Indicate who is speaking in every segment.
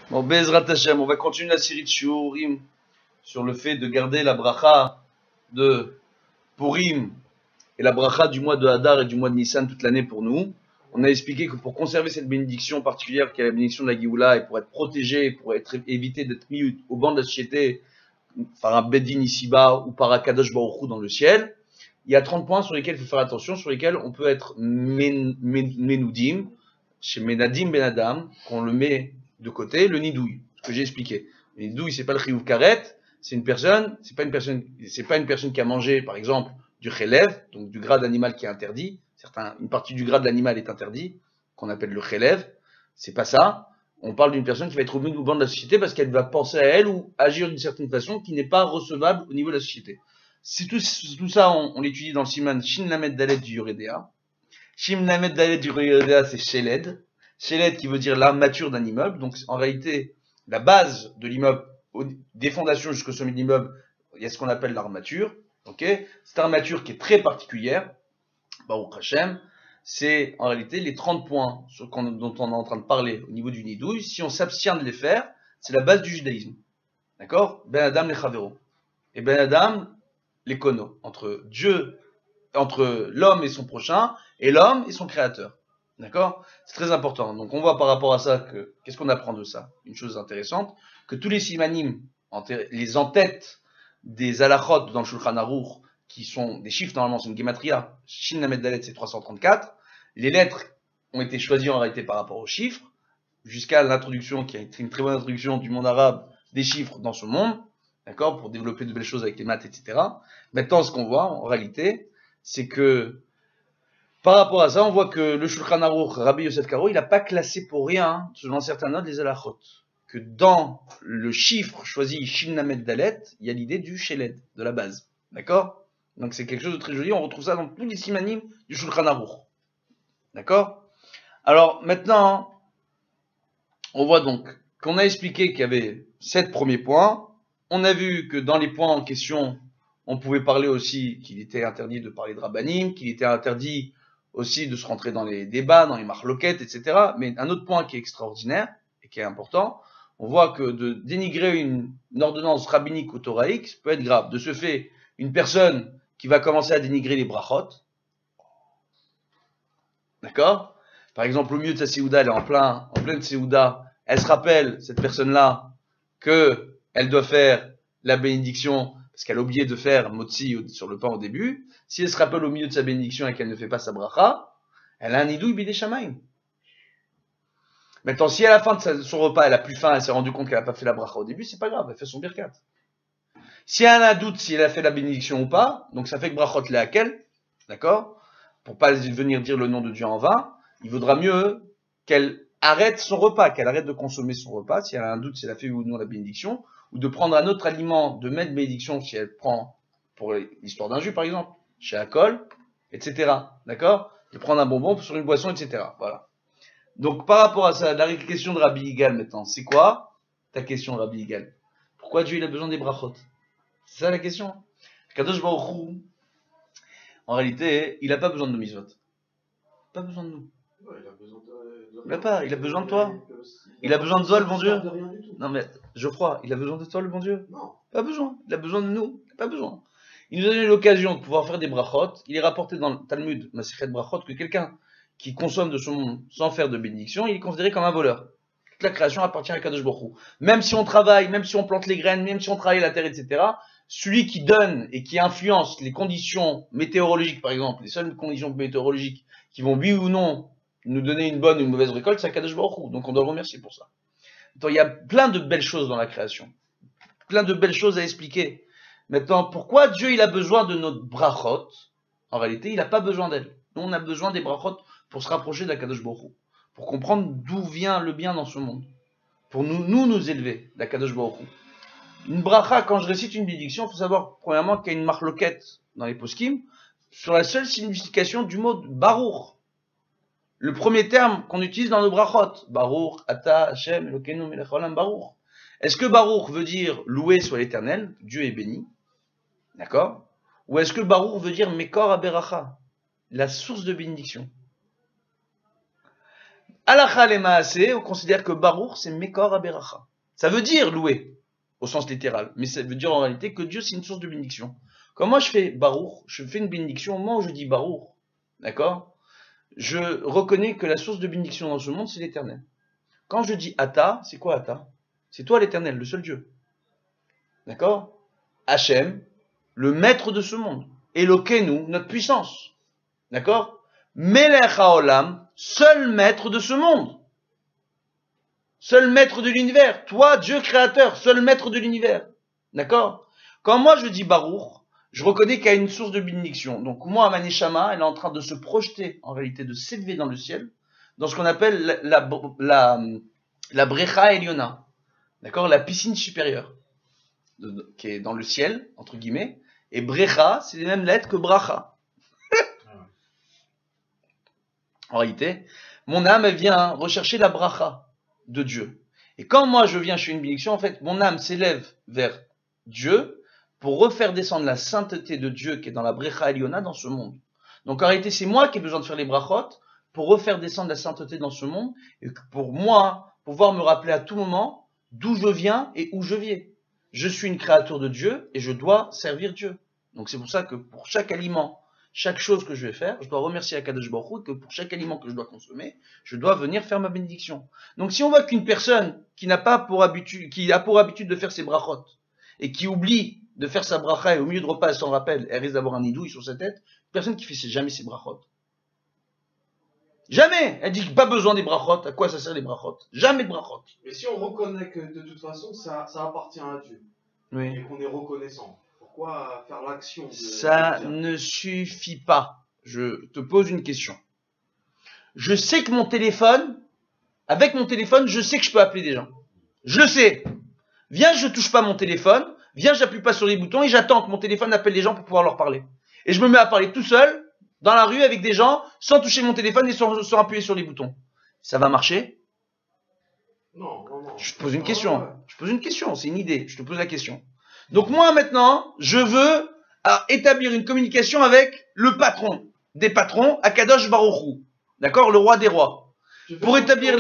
Speaker 1: Bon, Bezrat Hashem, on va continuer la série de Shiurim sur le fait de garder la bracha de Purim et la bracha du mois de Hadar et du mois de Nissan toute l'année pour nous. On a expliqué que pour conserver cette bénédiction particulière qui est la bénédiction de la Géoula et pour être protégé, pour éviter d'être mis au banc de la société par un Bedin ici-bas ou par un Kadosh Baruch Hu dans le ciel, il y a 30 points sur lesquels il faut faire attention, sur lesquels on peut être menoudim, chez Menadim Ben Adam, qu'on le met de côté, le nidouille, ce que j'ai expliqué. Le nidouille, c'est pas le chiyuv karet, c'est pas une personne qui a mangé, par exemple, du chelev, donc du gras d'animal qui est interdit. Une partie du gras de l'animal est interdit, qu'on appelle le chelev. C'est pas ça. On parle d'une personne qui va être revenue au banc de la société parce qu'elle va penser à elle ou agir d'une certaine façon qui n'est pas recevable au niveau de la société. C'est tout ça, on l'étudie dans le siman Shin Lamed Dalet du Yoredea. Shin Lamed Dalet du Yoredea, c'est Sheled. Sheled qui veut dire l'armature d'un immeuble. Donc, en réalité, la base de l'immeuble, des fondations jusqu'au sommet de l'immeuble, il y a ce qu'on appelle l'armature. Ok? Cette armature qui est très particulière, Baruch Hashem, c'est en réalité les 30 points dont on est en train de parler au niveau du nidouille. Si on s'abstient de les faire, c'est la base du judaïsme. D'accord? Ben Adam les Chavero. Et Ben Adam les Kono. Entre l'homme et son prochain, et l'homme et son créateur. D'accord? C'est très important. Donc on voit par rapport à ça qu'est-ce qu'on apprend de ça? Une chose intéressante, que tous les simanim, les en-têtes des halachot dans le Shulchan Aruch, qui sont des chiffres, normalement c'est une gematria, Shin Lamed Dalet c'est 334, les lettres ont été choisies en réalité par rapport aux chiffres, jusqu'à l'introduction, qui a été une très bonne introduction du monde arabe, des chiffres dans ce monde, d'accord, pour développer de belles choses avec les maths, etc. Maintenant, ce qu'on voit, en réalité, c'est que, par rapport à ça, on voit que le Shulchan Aruch, Rabbi Yosef Karo, il n'a pas classé pour rien, selon certains notes, les halachot. Que dans le chiffre choisi Shin Lamed Dalet, il y a l'idée du Sheled, de la base. D'accord? Donc c'est quelque chose de très joli, on retrouve ça dans tous les simanim du Shulchan Aruch. D'accord? Alors maintenant, on voit donc qu'on a expliqué qu'il y avait 7 premiers points. On a vu que dans les points en question, on pouvait parler aussi qu'il était interdit de parler de rabbanim, qu'il était interdit aussi de se rentrer dans les débats, dans les marloquettes, etc. Mais un autre point qui est extraordinaire et qui est important, on voit que de dénigrer une ordonnance rabbinique ou thoraïque peut être grave. De ce fait, une personne qui va commencer à dénigrer les brachot, d'accord? Par exemple, au milieu de sa séouda, elle est en pleine séouda, elle se rappelle, cette personne-là, que elle doit faire la bénédiction, parce qu'elle a oublié de faire motzi sur le pain au début. Si elle se rappelle au milieu de sa bénédiction et qu'elle ne fait pas sa bracha, elle a un idouille bidé shamaim. Maintenant, si à la fin de son repas, elle a plus faim, elle s'est rendue compte qu'elle n'a pas fait la bracha au début, c'est pas grave, elle fait son birkat. Si elle a un doute si elle a fait la bénédiction ou pas, donc ça fait que brachot le hakel, d'accord? Pour pas venir dire le nom de Dieu en vain, il vaudra mieux qu'elle arrête son repas, qu'elle arrête de consommer son repas, si elle a un doute si elle a fait ou non la bénédiction, ou de prendre un autre aliment, de mettre bénédiction si elle prend, pour l'histoire d'un jus par exemple, chez Alcool, etc. D'accord? De prendre un bonbon sur une boisson, etc. Voilà. Donc par rapport à ça, la question de Rabbi Yigal maintenant, c'est quoi ta question Rabbi Yigal? Pourquoi Dieu il a besoin des brachot? C'est ça la question. Kadosh Baruch Hu, en réalité, il n'a pas besoin de nos mitzvot. Pas besoin de nous. Il a besoin de toi. Il a besoin de toi, le bon Dieu. Non mais, Geoffroy, il a besoin de toi, le bon Dieu.
Speaker 2: Non.
Speaker 1: Pas besoin. Il a besoin de nous. Pas besoin. Il nous a donné l'occasion de pouvoir faire des brachot. Il est rapporté dans le Talmud, Masechet Brachot, que quelqu'un qui consomme de son monde sans faire de bénédiction, il est considéré comme un voleur. Toute la création appartient à Kadosh Baruch Hu. Même si on travaille, même si on plante les graines, même si on travaille la terre, etc., celui qui donne et qui influence les conditions météorologiques, par exemple, les seules conditions météorologiques qui vont, oui ou non, nous donner une bonne ou une mauvaise récolte, c'est Kadosh Baruch Hu. Donc on doit le remercier pour ça. Donc, il y a plein de belles choses dans la création. Plein de belles choses à expliquer. Maintenant, pourquoi Dieu il a besoin de notre brachot? En réalité, il n'a pas besoin d'elle. Nous, on a besoin des brachot pour se rapprocher d'Akadosh Baruch Hu, pour comprendre d'où vient le bien dans ce monde, pour nous élever d'Akadosh Baruch Hu. Une bracha, quand je récite une bénédiction, il faut savoir premièrement qu'il y a une marloquette dans les poskim sur la seule signification du mot Baruch. Le premier terme qu'on utilise dans nos brachot, Baruch, Ata, Hashem, Elokeinu, Melech Haolam, Baruch. Est-ce que Baruch veut dire loué soit l'Éternel, Dieu est béni, d'accord? Ou est-ce que Baruch veut dire Mekor Aberacha, la source de bénédiction? Halacha le maaseh, on considère que Baruch, c'est Mekor Aberacha. Ça veut dire louer, au sens littéral. Mais ça veut dire en réalité que Dieu, c'est une source de bénédiction. Quand moi je fais Baruch, je fais une bénédiction au moment où je dis Baruch. D'accord? Je reconnais que la source de bénédiction dans ce monde, c'est l'éternel. Quand je dis Ata, c'est quoi Ata? C'est toi l'éternel, le seul Dieu. D'accord? Hachem, le maître de ce monde. Elokeinu, notre puissance. D'accord? Melech haolam, seul maître de ce monde. Seul maître de l'univers. Toi, Dieu créateur, seul maître de l'univers. D'accord? Quand moi je dis Baruch, je reconnais qu'il y a une source de bénédiction. Donc moi, ma neshama, elle est en train de se projeter, en réalité, de s'élever dans le ciel, dans ce qu'on appelle la brecha eliona. D'accord? La piscine supérieure, qui est dans le ciel, entre guillemets. Et brecha, c'est les mêmes lettres que bracha. En réalité, mon âme, elle vient rechercher la bracha de Dieu. Et quand moi je viens chez une bénédiction, en fait, mon âme s'élève vers Dieu pour refaire descendre la sainteté de Dieu qui est dans la brecha eliona dans ce monde. Donc en réalité, c'est moi qui ai besoin de faire les brachot pour refaire descendre la sainteté dans ce monde et pour moi pouvoir me rappeler à tout moment d'où je viens et où je vais. Je suis une créature de Dieu et je dois servir Dieu. Donc c'est pour ça que pour chaque aliment, chaque chose que je vais faire, je dois remercier Akadosh Baruch Hu, que pour chaque aliment que je dois consommer, je dois venir faire ma bénédiction. Donc si on voit qu'une personne qui n'a pas pour habitude, qui a pour habitude de faire ses brachot et qui oublie de faire sa bracha et au milieu de repas elle s'en rappelle, elle risque d'avoir un nidouille sur sa tête, une personne qui fait jamais ses brachot. Jamais. Elle dit pas besoin des brachot. À quoi ça sert les brachot? Jamais de brachot.
Speaker 2: Mais si on reconnaît que de toute façon ça appartient à Dieu,
Speaker 1: oui,
Speaker 2: et qu'on est reconnaissant, pourquoi faire l'action
Speaker 1: ça ne suffit pas. Je te pose une question. Je sais que mon téléphone, avec mon téléphone, je sais que je peux appeler des gens. Je le sais. Viens, je touche pas mon téléphone. Viens, j'appuie pas sur les boutons et j'attends que mon téléphone appelle les gens pour pouvoir leur parler. Et je me mets à parler tout seul, dans la rue, avec des gens, sans toucher mon téléphone et sans appuyer sur les boutons. Ça va marcher?
Speaker 2: Non.
Speaker 1: Je te pose une question. Ouais. Je pose une question, c'est une idée. Je te pose la question. Donc moi, maintenant, je veux établir une communication avec le patron des patrons, Akadosh Baruch Hu. D'accord? Le roi des rois. Pour établir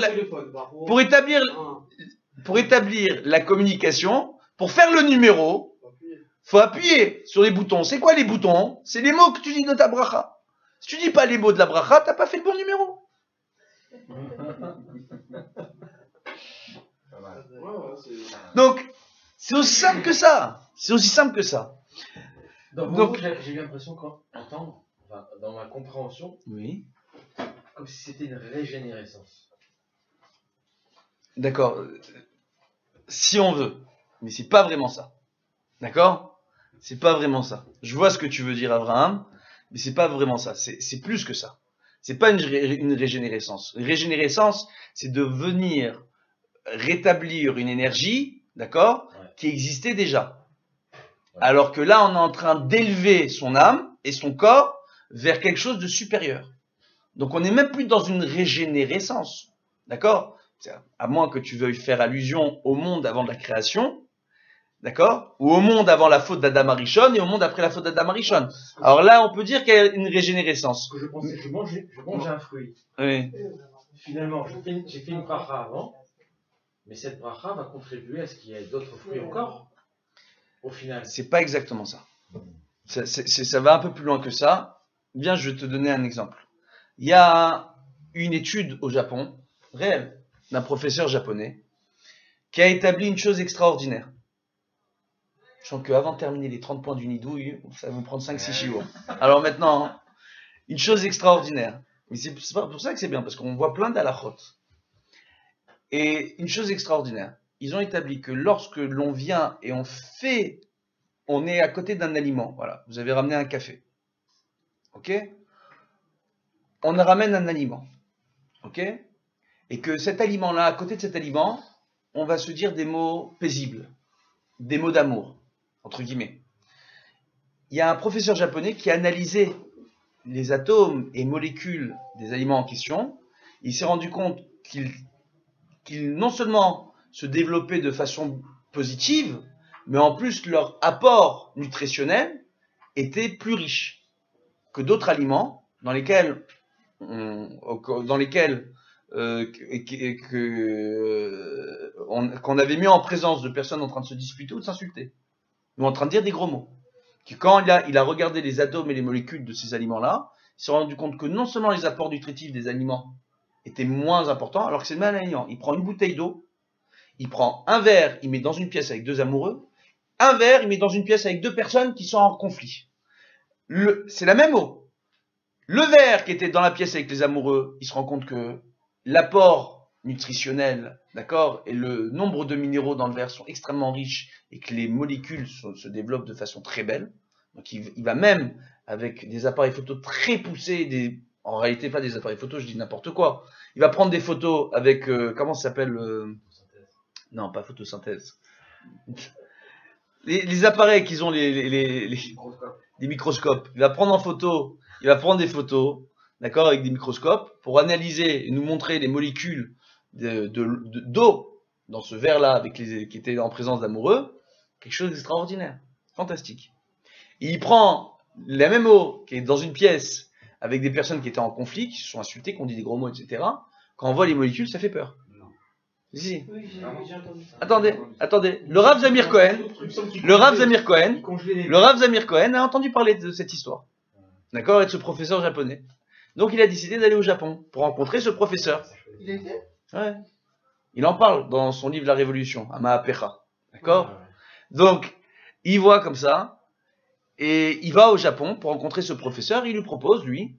Speaker 1: la communication, pour faire le numéro, faut appuyer sur les boutons. C'est quoi les boutons? C'est les mots que tu dis de ta bracha. Si tu dis pas les mots de la bracha, t'as pas fait le bon numéro. Donc, c'est aussi simple que ça. C'est aussi simple que ça.
Speaker 3: Donc j'ai l'impression qu'entendre, dans ma compréhension,
Speaker 1: oui,
Speaker 3: comme si c'était une régénérescence.
Speaker 1: D'accord. Si on veut. Mais c'est pas vraiment ça. D'accord? C'est pas vraiment ça. Je vois ce que tu veux dire, Abraham, mais c'est pas vraiment ça. C'est plus que ça. C'est pas une régénérescence. Une régénérescence, c'est de venir rétablir une énergie, d'accord, ouais, qui existait déjà. Ouais. Alors que là, on est en train d'élever son âme et son corps vers quelque chose de supérieur. Donc on n'est même plus dans une régénérescence. D'accord? À moins que tu veuilles faire allusion au monde avant la création, d'accord? Ou au monde avant la faute d'Adam Arishon et au monde après la faute d'Adam Arishon. Alors là, on peut dire qu'il y a une régénérescence.
Speaker 3: Je pensais, je mange un fruit.
Speaker 1: Oui.
Speaker 3: Finalement, j'ai fait une bracha avant, mais cette bracha va contribuer à ce qu'il y ait d'autres fruits encore, au final.
Speaker 1: C'est pas exactement ça. Ça va un peu plus loin que ça. Bien, je vais te donner un exemple. Il y a une étude au Japon, réelle, d'un professeur japonais, qui a établi une chose extraordinaire. Je sens qu'avant de terminer les 30 points du nidouille, ça va vous prendre 5-6 chiots. Alors maintenant, une chose extraordinaire. Mais c'est pour ça que c'est bien, parce qu'on voit plein d'halachot. Et une chose extraordinaire. Ils ont établi que lorsque l'on vient et on est à côté d'un aliment, voilà, vous avez ramené un café. Ok? On ramène un aliment. Ok? Et que cet aliment-là, à côté de cet aliment, on va se dire des mots paisibles, des mots d'amour, entre guillemets. Il y a un professeur japonais qui a analysé les atomes et molécules des aliments en question. Il s'est rendu compte qu'ils non seulement se développaient de façon positive, mais en plus leur apport nutritionnel était plus riche que d'autres aliments dans lesquels qu'on avait mis en présence de personnes en train de se disputer ou de s'insulter, ou en train de dire des gros mots. Que quand il a regardé les atomes et les molécules de ces aliments-là, il s'est rendu compte que non seulement les apports nutritifs des aliments étaient moins importants, alors que c'est le même aliment. Il prend une bouteille d'eau, il prend un verre, il met dans une pièce avec deux amoureux, un verre, il met dans une pièce avec deux personnes qui sont en conflit. C'est la même eau. Le verre qui était dans la pièce avec les amoureux, il se rend compte que l'apport nutritionnel, d'accord, et le nombre de minéraux dans le verre sont extrêmement riches et que les molécules se développent de façon très belle. Donc il va même avec des appareils photo très poussés, en réalité pas des appareils photo, je dis n'importe quoi. Il va prendre des photos avec, comment ça s'appelle non, pas photosynthèse. Les appareils qu'ils ont, les microscopes. Il va prendre des photos, d'accord, avec des microscopes, pour analyser et nous montrer les molécules d'eau dans ce verre-là, qui était en présence d'amoureux. Quelque chose d'extraordinaire, fantastique. Et il prend la même eau qui est dans une pièce avec des personnes qui étaient en conflit, qui se sont insultées, qui ont dit des gros mots, etc. Quand on voit les molécules, ça fait peur. Si.
Speaker 2: Oui, j'ai entendu ça.
Speaker 1: Attendez. Le Rav Zamir Cohen a entendu parler de cette histoire. D'accord, et de ce professeur japonais. Donc il a décidé d'aller au Japon pour rencontrer ce professeur.
Speaker 2: Il était?
Speaker 1: Ouais. Il en parle dans son livre La Révolution, à Mahapecha. D'accord? Donc, il voit comme ça, et il va au Japon pour rencontrer ce professeur, il lui propose, lui,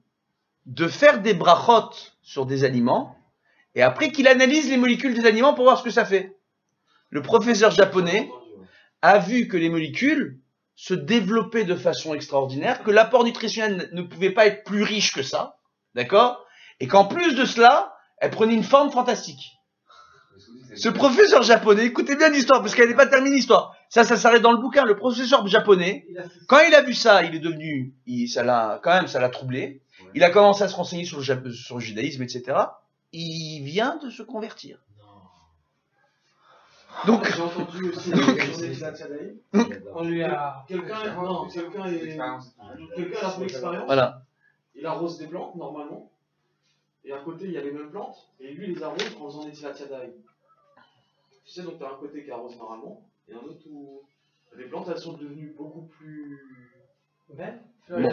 Speaker 1: de faire des brachot sur des aliments, et après qu'il analyse les molécules des aliments pour voir ce que ça fait. Le professeur japonais a vu que les molécules se développaient de façon extraordinaire, que l'apport nutritionnel ne pouvait pas être plus riche que ça, d'accord? Et qu'en plus de cela, elle prenait une forme fantastique. Ce professeur japonais, écoutez bien l'histoire, parce qu'elle n'est pas terminée l'histoire. Ça s'arrête dans le bouquin. Le professeur japonais, quand il a vu ça, il est devenu, ça l'a troublé. Il a commencé à se renseigner sur le judaïsme, etc. Il vient de se convertir. Donc,
Speaker 2: J'ai entendu aussi on lui a quelqu'un a fait l'expérience.
Speaker 1: Voilà.
Speaker 2: Il arrose des plantes normalement. Et à côté il y a les mêmes plantes. Et lui il les arrose en faisant des tilatadaï. Tu sais, donc tu as un côté qui arrose normalement et un autre où les plantes elles sont devenues beaucoup plus belles. Belles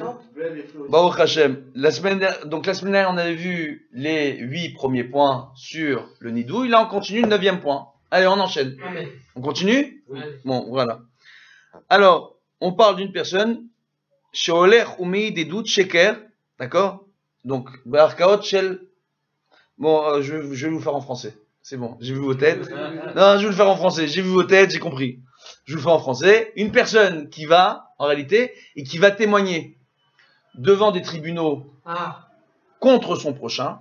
Speaker 2: et fleurissantes.
Speaker 1: Baruch Hashem. La semaine dernière, on avait vu les 8 premiers points sur le nidou. Il en continue le 9e point. Allez, on enchaîne.
Speaker 2: Amen.
Speaker 1: On continue?
Speaker 2: Oui.
Speaker 1: Bon, voilà. Alors, on parle d'une personne, Sheoler Umi Dedut Sheker, d'accord? Donc, Barkaot Shel. Bon, je vais vous faire en français. C'est bon, j'ai vu vos têtes. Non, je vais le faire en français. J'ai vu vos têtes, j'ai compris. Je vous le fais en français. Une personne qui va, en réalité, et qui va témoigner devant des tribunaux contre son prochain,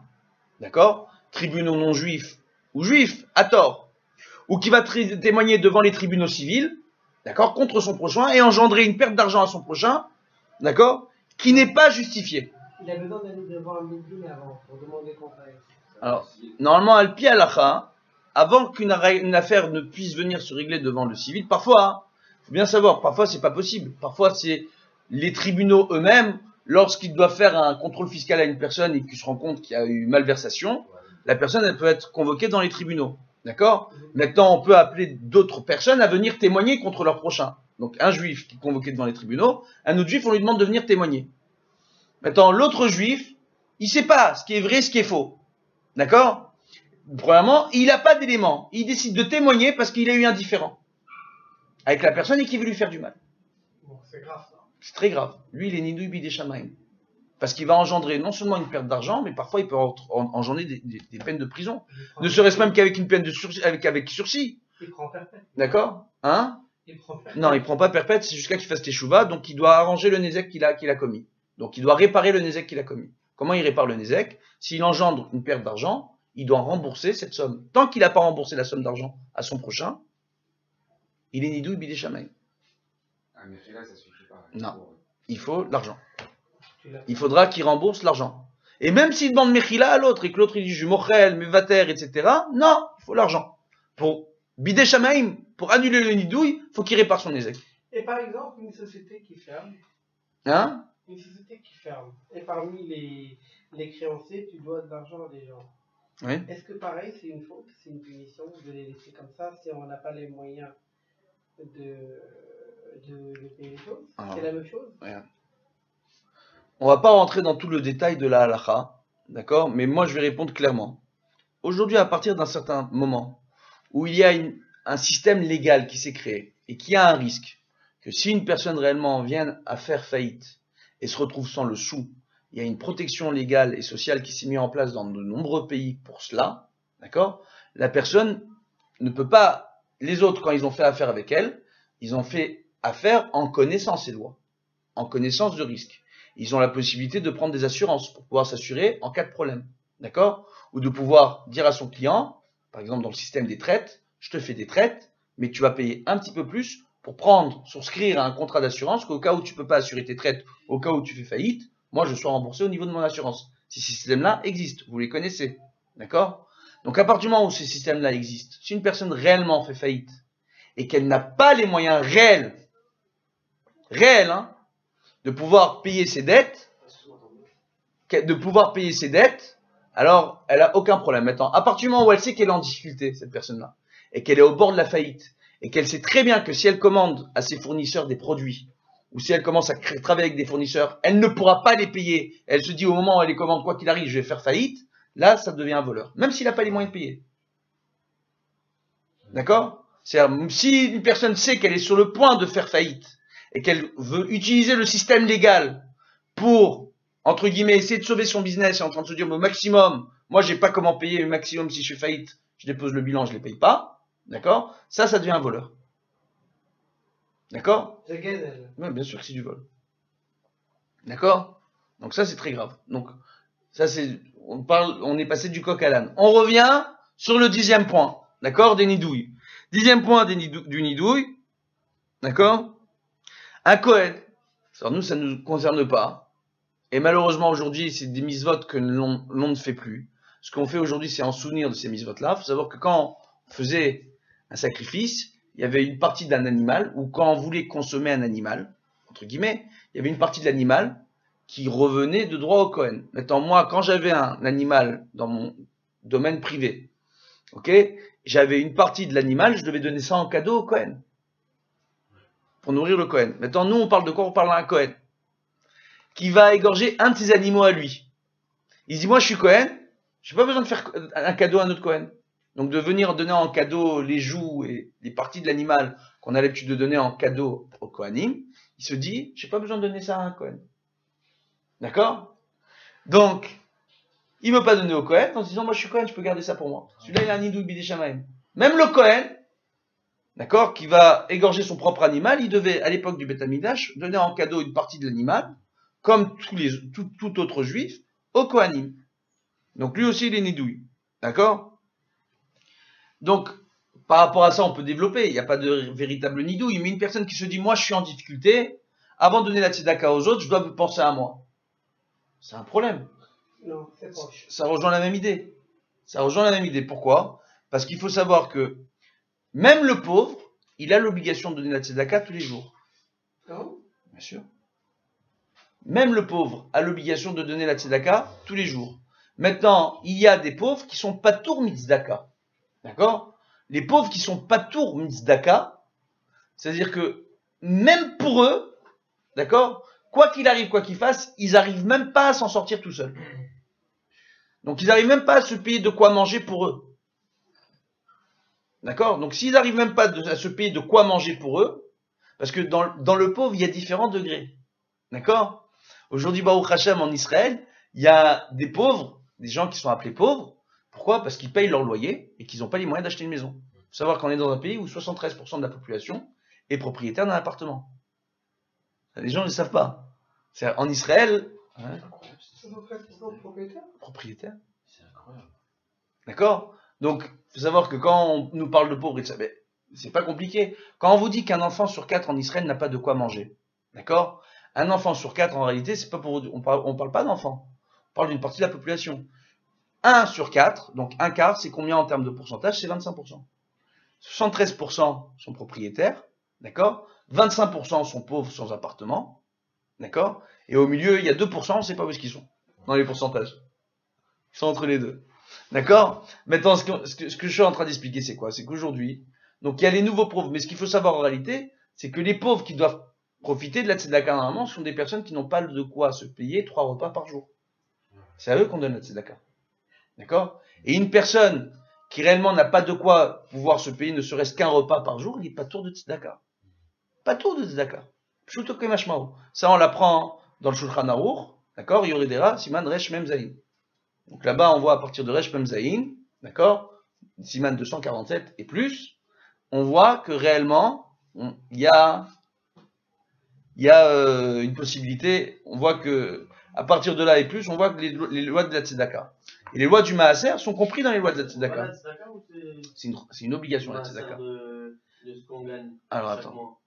Speaker 1: d'accord? Tribunaux non juifs ou juifs, à tort. Ou qui va témoigner devant les tribunaux civils, d'accord, contre son prochain, et engendrer une perte d'argent à son prochain, d'accord, qui n'est pas justifiée.
Speaker 4: Il a besoin d'aller devant un médecin avant, pour demander conseil.
Speaker 1: Alors, normalement, al-pi halacha, avant qu'une affaire ne puisse venir se régler devant le civil, parfois, faut bien savoir, parfois c'est pas possible. Parfois c'est les tribunaux eux-mêmes, lorsqu'ils doivent faire un contrôle fiscal à une personne et qu'ils se rendent compte qu'il y a eu malversation, la personne elle peut être convoquée dans les tribunaux. D'accord? Maintenant, on peut appeler d'autres personnes à venir témoigner contre leur prochain. Donc, un juif qui est convoqué devant les tribunaux, un autre juif, on lui demande de venir témoigner. Maintenant, l'autre juif, il sait pas ce qui est vrai, ce qui est faux. D'accord? Premièrement, il n'a pas d'éléments. Il décide de témoigner parce qu'il a eu un différend avec la personne et qu'il veut lui faire du mal.
Speaker 4: Bon, c'est grave ça.
Speaker 1: C'est très grave. Lui, il est nidouille bidé shamaim. Parce qu'il va engendrer non seulement une perte d'argent, mais parfois il peut engendrer des peines de prison. Ne serait-ce même qu'avec une peine de sursis, avec sursis.
Speaker 4: Il prend perpète.
Speaker 1: D'accord? Hein?
Speaker 4: Il prend perpète.
Speaker 1: Non, il prend pas perpète, c'est jusqu'à qu'il fasse teshuva, donc il doit arranger le nézek qu'il a commis. Donc il doit réparer le nézek qu'il a commis. Comment il répare le nézek? S'il engendre une perte d'argent, il doit rembourser cette somme. Tant qu'il n'a pas remboursé la somme d'argent à son prochain, il est nidouille bidé shamaim.
Speaker 5: Ah, mais là, ça suffit pas.
Speaker 1: Non. Il faut l'argent. Il faudra qu'il rembourse l'argent. Et même s'il demande Mechila à l'autre et que l'autre il dit je mochel, mevater, etc., non, il faut l'argent. Pour bidé shamaim, pour annuler le nidouille, il faut qu'il répare son ézec.
Speaker 4: Et par exemple, une société qui ferme.
Speaker 1: Hein?
Speaker 4: Une société qui ferme. Et parmi les créanciers, tu dois de l'argent à des gens.
Speaker 1: Oui.
Speaker 4: Est-ce que pareil, c'est une faute, c'est une punition de les laisser comme ça si on n'a pas les moyens de payer les choses?
Speaker 1: Alors,
Speaker 4: C'est la même chose?
Speaker 1: regarde. On va pas rentrer dans tout le détail de la halakha, d'accord? Mais moi, je vais répondre clairement. Aujourd'hui, à partir d'un certain moment où il y a un système légal qui s'est créé et qui a un risque que si une personne réellement vient à faire faillite et se retrouve sans le sou, il y a une protection légale et sociale qui s'est mise en place dans de nombreux pays pour cela, d'accord? La personne ne peut pas, les autres, quand ils ont fait affaire avec elle, ils ont fait affaire en connaissance des lois, en connaissance de risque. Ils ont la possibilité de prendre des assurances pour pouvoir s'assurer en cas de problème, d'accord? Ou de pouvoir dire à son client, par exemple dans le système des traites, je te fais des traites, mais tu vas payer un petit peu plus pour souscrire à un contrat d'assurance qu'au cas où tu peux pas assurer tes traites, au cas où tu fais faillite, moi je sois remboursé au niveau de mon assurance. Ces systèmes-là existent, vous les connaissez, d'accord? Donc à partir du moment où ces systèmes-là existent, si une personne réellement fait faillite et qu'elle n'a pas les moyens réels, hein, de pouvoir payer ses dettes, alors elle a aucun problème. Maintenant, à partir du moment où elle sait qu'elle est en difficulté, cette personne-là, et qu'elle est au bord de la faillite, et qu'elle sait très bien que si elle commande à ses fournisseurs des produits, ou si elle commence à travailler avec des fournisseurs, elle ne pourra pas les payer. Elle se dit au moment où elle les commande, quoi qu'il arrive, je vais faire faillite. Là, ça devient un voleur, même s'il n'a pas les moyens de payer. D'accord? C'est-à-dire, si une personne sait qu'elle est sur le point de faire faillite, et qu'elle veut utiliser le système légal pour, entre guillemets, essayer de sauver son business, et en train de se dire au maximum, moi j'ai pas comment payer le maximum si je fais faillite, je dépose le bilan, je les paye pas, d'accord? Ça devient un voleur. D'accord?
Speaker 4: C'est gazelle.
Speaker 1: Oui, bien sûr que c'est du vol. D'accord? Donc ça c'est très grave. Donc ça c'est, on est passé du coq à l'âne. On revient sur le 10e point, d'accord, des nidouilles. 10e point du nidouille, d'accord? Un Kohen, alors nous ça ne nous concerne pas, et malheureusement aujourd'hui c'est des mises-votes que l'on ne fait plus. Ce qu'on fait aujourd'hui c'est en souvenir de ces mises-votes-là. Il faut savoir que quand on faisait un sacrifice, il y avait une partie d'un animal, ou quand on voulait consommer un animal, entre guillemets, il y avait une partie de l'animal qui revenait de droit au Kohen. Maintenant moi quand j'avais un animal dans mon domaine privé, ok, j'avais une partie de l'animal, je devais donner ça en cadeau au Kohen. Pour nourrir le Kohen. Maintenant, nous, on parle de quoi? On parle d'un Kohen qui va égorger un de ses animaux à lui. Il dit, moi, je suis Kohen, j'ai pas besoin de faire un cadeau à un autre Kohen. Donc, de venir donner en cadeau les joues et les parties de l'animal qu'on a l'habitude de donner en cadeau au Kohanim, il se dit, j'ai pas besoin de donner ça à un Kohen. D'accord? Donc, il ne veut pas donner au Kohen en se disant, moi, je suis Kohen, je peux garder ça pour moi. Celui-là, il a un nidouille bidé shamayim. Même le Kohen, d'accord, qui va égorger son propre animal, il devait, à l'époque du Beth Amikdash, donner en cadeau une partie de l'animal, comme tout autre juif, au Kohanim. Donc lui aussi, il est nidouille. D'accord? Donc, par rapport à ça, on peut développer. Il n'y a pas de véritable nidouille. Mais une personne qui se dit, moi, je suis en difficulté, avant de donner la tzedaka aux autres, je dois penser à moi. C'est un problème.
Speaker 4: Non, c'est proche.
Speaker 1: Ça rejoint la même idée. Pourquoi? Parce qu'il faut savoir que même le pauvre, il a l'obligation de donner la tzedaka tous les jours.
Speaker 4: Non?
Speaker 1: Bien sûr. Même le pauvre a l'obligation de donner la tzedaka tous les jours. Maintenant, il y a des pauvres qui sont patour mitzdaka. D'accord? Les pauvres qui sont patour mitzdaka, c'est-à-dire que même pour eux, d'accord, quoi qu'il arrive, quoi qu'ils fassent, ils n'arrivent même pas à s'en sortir tout seuls. Donc ils n'arrivent même pas à se payer de quoi manger pour eux. D'accord? Donc s'ils n'arrivent même pas à se payer de quoi manger pour eux, parce que dans le pauvre, il y a différents degrés. D'accord? Aujourd'hui, Baruch Hashem, en Israël, il y a des pauvres, des gens qui sont appelés pauvres. Pourquoi? Parce qu'ils payent leur loyer et qu'ils n'ont pas les moyens d'acheter une maison. Il faut savoir qu'on est dans un pays où 73% de la population est propriétaire d'un appartement. Les gens ne le savent pas. C'est-à-dire, en Israël, hein,
Speaker 4: 73%
Speaker 1: propriétaire.
Speaker 3: C'est incroyable.
Speaker 1: D'accord? Donc, il faut savoir que quand on nous parle de pauvres, c'est pas compliqué. Quand on vous dit qu'un enfant sur 4 en Israël n'a pas de quoi manger, d'accord? Un enfant sur 4, en réalité, c'est pas pour on parle pas d'enfants. On parle d'une partie de la population. 1 sur 4, donc un quart, c'est combien en termes de pourcentage? C'est 25%. 73% sont propriétaires, d'accord? 25% sont pauvres sans appartement, d'accord? Et au milieu, il y a 2%, on ne sait pas où est-ce qu'ils sont, dans les pourcentages. Ils sont entre les deux. D'accord? Maintenant, ce que je suis en train d'expliquer, c'est quoi? C'est qu'aujourd'hui, donc il y a les nouveaux pauvres, mais ce qu'il faut savoir en réalité, c'est que les pauvres qui doivent profiter de la tzedaka normalement sont des personnes qui n'ont pas de quoi se payer 3 repas par jour. C'est à eux qu'on donne la tzedaka. D'accord? Et une personne qui réellement n'a pas de quoi pouvoir se payer ne serait-ce qu'un repas par jour, il n'est pas tour de tzedaka. Pas tour de tzedaka. Pshuto kemashmao. Ça, on l'apprend dans le Shulchan Aruch. D'accord? Yoridera, Siman Resh Mem Zayin. Donc là-bas, on voit à partir de Resh Mem Zayin, d'accord? Siman 247 et plus, on voit que réellement, il y a une possibilité, on voit que à partir de là et plus, on voit que les lois de la tzedaka et les lois du maaser sont compris dans les lois de la tzedaka. C'est une obligation la tzedaka.
Speaker 6: De ce qu'on gagne.
Speaker 1: Alors
Speaker 6: chaque
Speaker 1: attends.
Speaker 6: mois.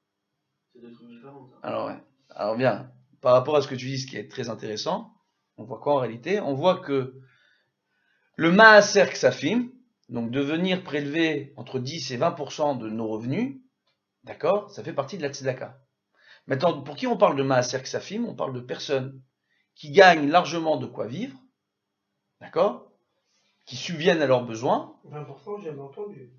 Speaker 6: C'est deux trucs différents. Ça.
Speaker 1: Alors ouais. Alors bien, par rapport à ce que tu dis, ce qui est très intéressant, on voit quoi en réalité? On voit que le maaser ksafim, donc de venir prélever entre 10 et 20% de nos revenus, d'accord, ça fait partie de la tzedaka. Maintenant, pour qui on parle de maaser ksafim? On parle de personnes qui gagnent largement de quoi vivre, d'accord, qui subviennent à leurs besoins.
Speaker 4: 20%, j'ai entendu.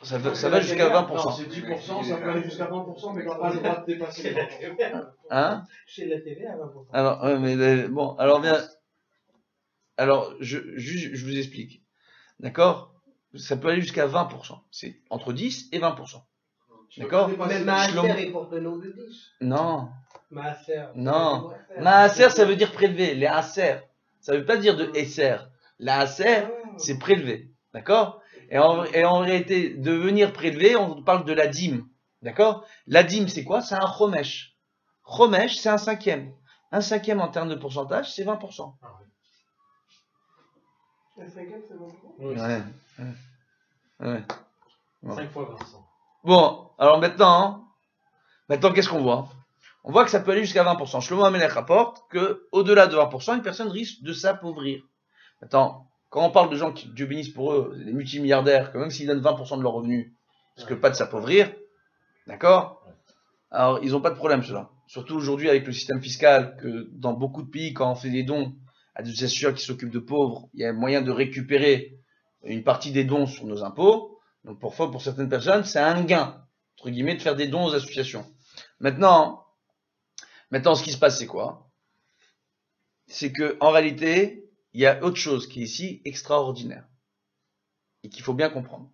Speaker 1: Ça va jusqu'à 20%.
Speaker 2: Non, c'est 10%, ça peut aller jusqu'à 20%, mais t'as pas le droit de dépasser les 20%.
Speaker 1: Hein?
Speaker 4: Chez la TV à 20%.
Speaker 1: Alors, bon, alors bien, alors je vous explique, d'accord? Ça peut aller jusqu'à 20%. C'est entre 10 et 20%. D'accord?
Speaker 4: Mais Maaser est pour de l'eau de 10.
Speaker 1: Non,
Speaker 4: Maaser.
Speaker 1: non. Maaser, ça veut dire prélever. Les aser, ça veut pas dire de esser. La aser, c'est prélever. D'accord? Et en réalité, de venir prélever, on parle de la dîme. D'accord? La dîme, c'est quoi? C'est un chomesh. Chomesh, c'est un cinquième. Un cinquième en termes de pourcentage, c'est 20%.
Speaker 4: Un cinquième, c'est bon.
Speaker 1: Ouais. Ouais. Bon.
Speaker 3: 5 fois Vincent.
Speaker 1: Bon, alors maintenant, qu'est-ce qu'on voit? On voit que ça peut aller jusqu'à 20%. Shlomo Amelech rapporte que, au-delà de 20%, une personne risque de s'appauvrir. Maintenant, quand on parle de gens qui, Dieu bénisse pour eux, des multimilliardaires, que même s'ils donnent 20% de leurs revenus, ils risquent pas de s'appauvrir. D'accord? Alors, ils n'ont pas de problème, cela. Surtout aujourd'hui avec le système fiscal, que dans beaucoup de pays, quand on fait des dons à des associations qui s'occupent de pauvres, il y a moyen de récupérer une partie des dons sur nos impôts. Donc, parfois, pour certaines personnes, c'est un gain, entre guillemets, de faire des dons aux associations. Maintenant, ce qui se passe, c'est quoi? C'est que, en réalité, il y a autre chose qui est ici extraordinaire. Et qu'il faut bien comprendre.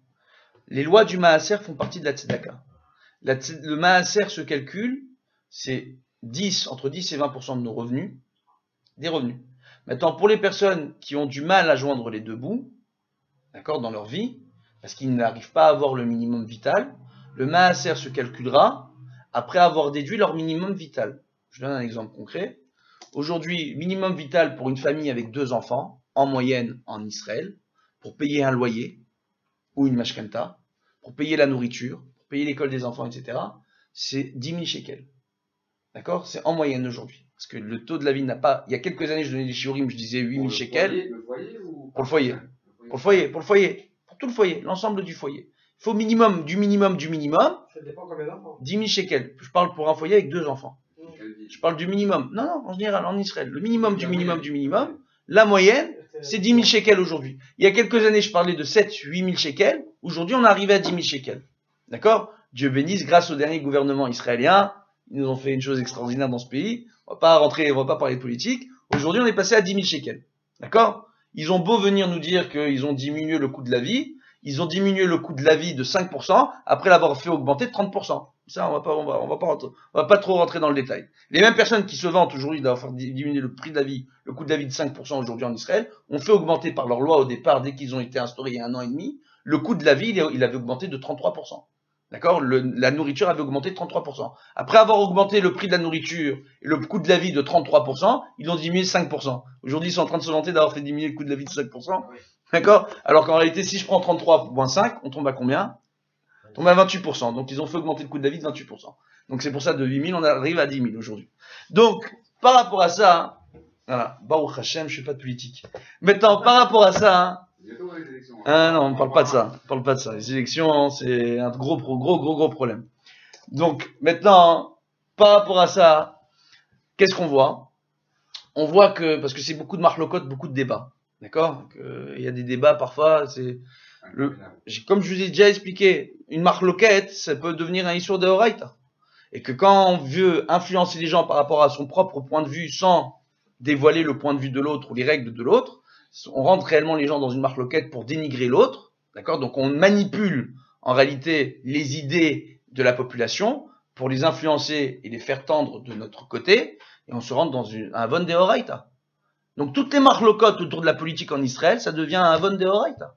Speaker 1: Les lois du maaser font partie de la tzedaka. Le maaser se calcule, c'est entre 10 et 20% de nos revenus, des revenus. Maintenant, pour les personnes qui ont du mal à joindre les deux bouts, d'accord, dans leur vie, parce qu'ils n'arrivent pas à avoir le minimum vital, le maaser se calculera après avoir déduit leur minimum vital. Je donne un exemple concret. Aujourd'hui, minimum vital pour une famille avec 2 enfants, en moyenne en Israël, pour payer un loyer ou une mashkanta, pour payer la nourriture, pour payer l'école des enfants, etc., c'est 10 000 shekels. D'accord? C'est en moyenne aujourd'hui. Parce que le taux de la vie n'a pas... Il y a quelques années, je donnais des shiurim, je disais 8 000 shekels.
Speaker 5: Le foyer ou...
Speaker 1: Pour le foyer. Pour le foyer. Pour tout le foyer, l'ensemble du foyer. Il faut minimum.
Speaker 4: Ça dépend combien d'enfants.
Speaker 1: 10 000 shekels. Je parle pour un foyer avec 2 enfants. Je parle du minimum. Non, en général, en Israël. Le minimum du minimum. La moyenne, c'est 10 000 shekels aujourd'hui. Il y a quelques années, je parlais de 8 000 shekels. Aujourd'hui, on est arrivé à 10 000 shekels. D'accord? Dieu bénisse, grâce au dernier gouvernement israélien, ils nous ont fait une chose extraordinaire dans ce pays. On va pas parler de politique. Aujourd'hui, on est passé à 10 000 shekels. D'accord? Ils ont beau venir nous dire qu'ils ont diminué le coût de la vie. Ils ont diminué le coût de la vie de 5% après l'avoir fait augmenter de 30%. Ça, on va pas trop rentrer dans le détail. Les mêmes personnes qui se vantent aujourd'hui d'avoir fait diminuer le prix de la vie, le coût de la vie de 5% aujourd'hui en Israël, ont fait augmenter par leur loi au départ, dès qu'ils ont été instaurés il y a 1 an et demi, le coût de la vie, il avait augmenté de 33%. D'accord? La nourriture avait augmenté de 33%. Après avoir augmenté le prix de la nourriture et le coût de la vie de 33%, ils ont diminué de 5%. Aujourd'hui, ils sont en train de se vanter d'avoir fait diminuer le coût de la vie de 5%. D'accord? Alors qu'en réalité, si je prends 33,5, on tombe à combien? On tombe à 28%. Donc, ils ont fait augmenter le coût de la vie de 28%. Donc, c'est pour ça, de 8 000, on arrive à 10 000 aujourd'hui. Donc, par rapport à ça, voilà, Baruch Hashem, je fais pas de politique. Maintenant, par rapport à ça, non, on parle pas de ça. On parle pas de ça. Les élections, c'est un gros problème. Donc, maintenant, par rapport à ça, qu'est-ce qu'on voit? On voit que, parce que c'est beaucoup de marlocotes, beaucoup de débats. D'accord? Il y a des débats parfois, comme je vous ai déjà expliqué, une marloquette, ça peut devenir un issur de Horaïta. Et que quand on veut influencer les gens par rapport à son propre point de vue sans dévoiler le point de vue de l'autre ou les règles de l'autre, on rentre réellement les gens dans une marloquette pour dénigrer l'autre. D'accord? Donc on manipule en réalité les idées de la population pour les influencer et les faire tendre de notre côté, et on se rentre dans un von deoraita. Donc toutes les marloquettes autour de la politique en Israël, ça devient un von deoraita.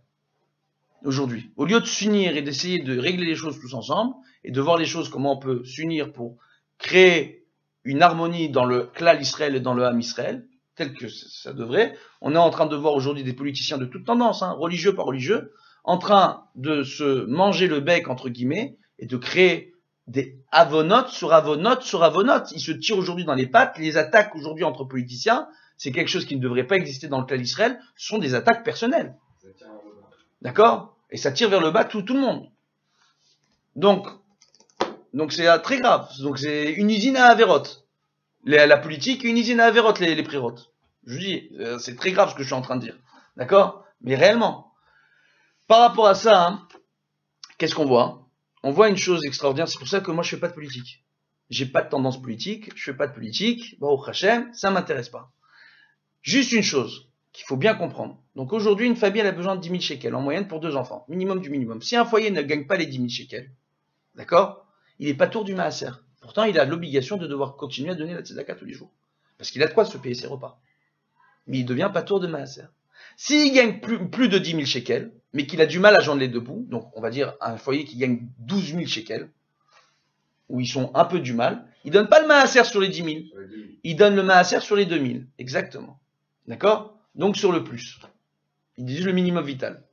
Speaker 1: Aujourd'hui, au lieu de s'unir et d'essayer de régler les choses tous ensemble, et de voir les choses, comment on peut s'unir pour créer une harmonie dans le klal Israël et dans le Ham Israël, tel que ça devrait, on est en train de voir aujourd'hui des politiciens de toute tendance, religieux par religieux, en train de se manger le bec, entre guillemets, et de créer des avonotes sur avonotes sur avonotes. Ils se tirent aujourd'hui dans les pattes. Les attaques aujourd'hui entre politiciens, c'est quelque chose qui ne devrait pas exister dans le klal Israël, ce sont des attaques personnelles. D'accord? Et ça tire vers le bas tout le monde. Donc c'est très grave. Donc c'est une usine à Averot. La politique, une usine à Averot, les prérotes. Je vous dis, c'est très grave ce que je suis en train de dire. D'accord? Mais réellement. Par rapport à ça, qu'est-ce qu'on voit? On voit une chose extraordinaire. C'est pour ça que moi je fais pas de politique. J'ai pas de tendance politique. Je fais pas de politique. Baruch Hashem, ça m'intéresse pas. Juste une chose qu'il faut bien comprendre. Donc aujourd'hui, une famille elle a besoin de 10 000 shekels en moyenne pour 2 enfants. Minimum du minimum. Si un foyer ne gagne pas les 10 000 shekels, d'accord? Il est pas tour du maaser. Pourtant, il a l'obligation de devoir continuer à donner la tzedaka tous les jours. Parce qu'il a de quoi se payer ses repas. Mais il devient pas tour de maaser. S'il gagne plus de 10 000 shekels, mais qu'il a du mal à joindre les deux bouts, donc on va dire un foyer qui gagne 12 000 shekels, où ils sont un peu du mal, il donne pas le maaser sur les 10 000. Il donne le maaser sur les 2 000. Exactement. D'accord? Donc sur le plus. Ils disent le minimum vital.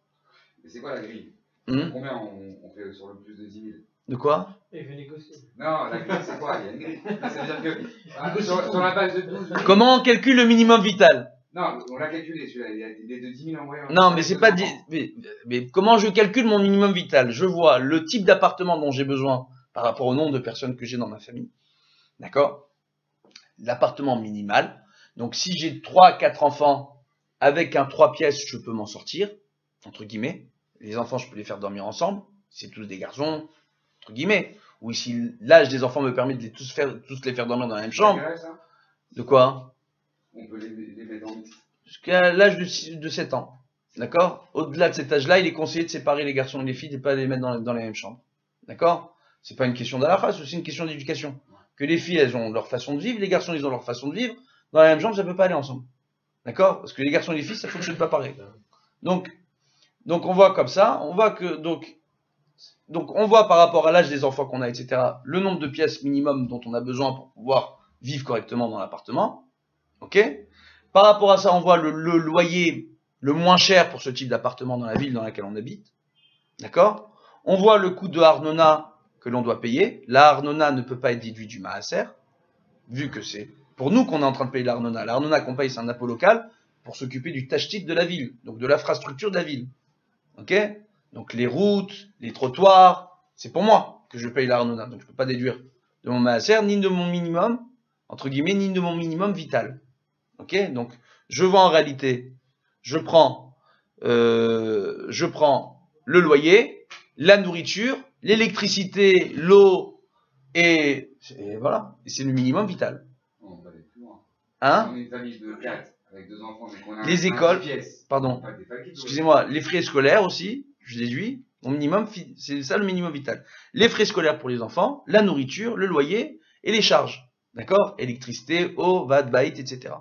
Speaker 5: Mais c'est quoi la grille? Combien on fait sur le plus de 10 000?
Speaker 1: De quoi?
Speaker 4: Et veut négocier.
Speaker 5: Non, la grille c'est quoi? Il y a une grille. Ça veut dire que sur la base de 12 000...
Speaker 1: Comment on calcule le minimum vital?
Speaker 5: Non, on l'a calculé, celui-là, il y a des de 10 000 en moyenne.
Speaker 1: Non, mais c'est pas... Mais comment je calcule mon minimum vital? Je vois le type d'appartement dont j'ai besoin par rapport au nombre de personnes que j'ai dans ma famille. D'accord? L'appartement minimal. Donc si j'ai 3-4 enfants, avec un 3 pièces, je peux m'en sortir, entre guillemets. Les enfants, je peux les faire dormir ensemble. C'est tous des garçons, entre guillemets. Ou si l'âge des enfants me permet de tous les faire dormir dans la même chambre. De quoi?
Speaker 5: On peut les mettre en mix.
Speaker 1: Jusqu'à l'âge de 7 ans. D'accord? Au-delà de cet âge-là, il est conseillé de séparer les garçons et les filles et de ne pas les mettre dans la même chambre. D'accord? C'est pas une question d'halakha, c'est aussi une question d'éducation. Que les filles, elles ont leur façon de vivre, les garçons, ils ont leur façon de vivre. Dans la même chambre, ça ne peut pas aller ensemble. D'accord? Parce que les garçons et les filles, ça ne fonctionne pas pareil. Donc on voit comme ça, on voit que, donc on voit par rapport à l'âge des enfants qu'on a, etc., le nombre de pièces minimum dont on a besoin pour pouvoir vivre correctement dans l'appartement. Ok? Par rapport à ça, on voit le loyer le moins cher pour ce type d'appartement dans la ville dans laquelle on habite. D'accord? On voit le coût de Arnona que l'on doit payer. La Arnona ne peut pas être déduite du Maaser, vu que c'est pour nous qu'on est en train de payer l'Arnona. L'Arnona qu'on paye, c'est un impôt local pour s'occuper du tachtit de la ville, donc de l'infrastructure de la ville. Ok? Donc les routes, les trottoirs, c'est pour moi que je paye l'Arnona. Donc je ne peux pas déduire de mon Maaser, ni de mon minimum, entre guillemets, ni de mon minimum vital. Ok? Donc je vois en réalité, je prends le loyer, la nourriture, l'électricité, l'eau, et voilà. Et c'est le minimum vital.
Speaker 5: On va aller plus loin.
Speaker 1: Hein?
Speaker 5: On est une famille de 4 avec 2 enfants, donc on a
Speaker 1: Les écoles,
Speaker 5: pièces.
Speaker 1: pardon, excusez-moi, les frais scolaires aussi, je déduis, mon minimum, c'est ça le minimum vital. Les frais scolaires pour les enfants, la nourriture, le loyer et les charges. D'accord? Électricité, eau, vat, baït, etc.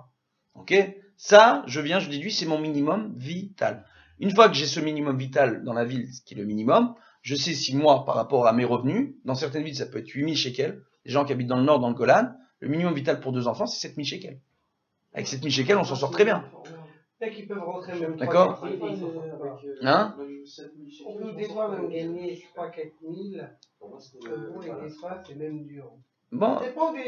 Speaker 1: Ok? Ça, je déduis, c'est mon minimum vital. Une fois que j'ai ce minimum vital dans la ville, ce qui est le minimum, je sais si moi, par rapport à mes revenus, dans certaines villes, ça peut être 8 000 shekels. Les gens qui habitent dans le nord, dans le Golan, le minimum vital pour 2 enfants, c'est 7 000 shekels. Avec 7 000 shekels, on s'en sort très bien.
Speaker 4: Dès qu'ils peuvent rentrer même 3
Speaker 1: D'accord?
Speaker 4: 4 000, ils s'en sortent pas.
Speaker 1: Hein?
Speaker 4: On peut des fois même gagner 3 4 000. Bon, et des fois, c'est même dur.
Speaker 1: Bon.
Speaker 4: Ça dépend de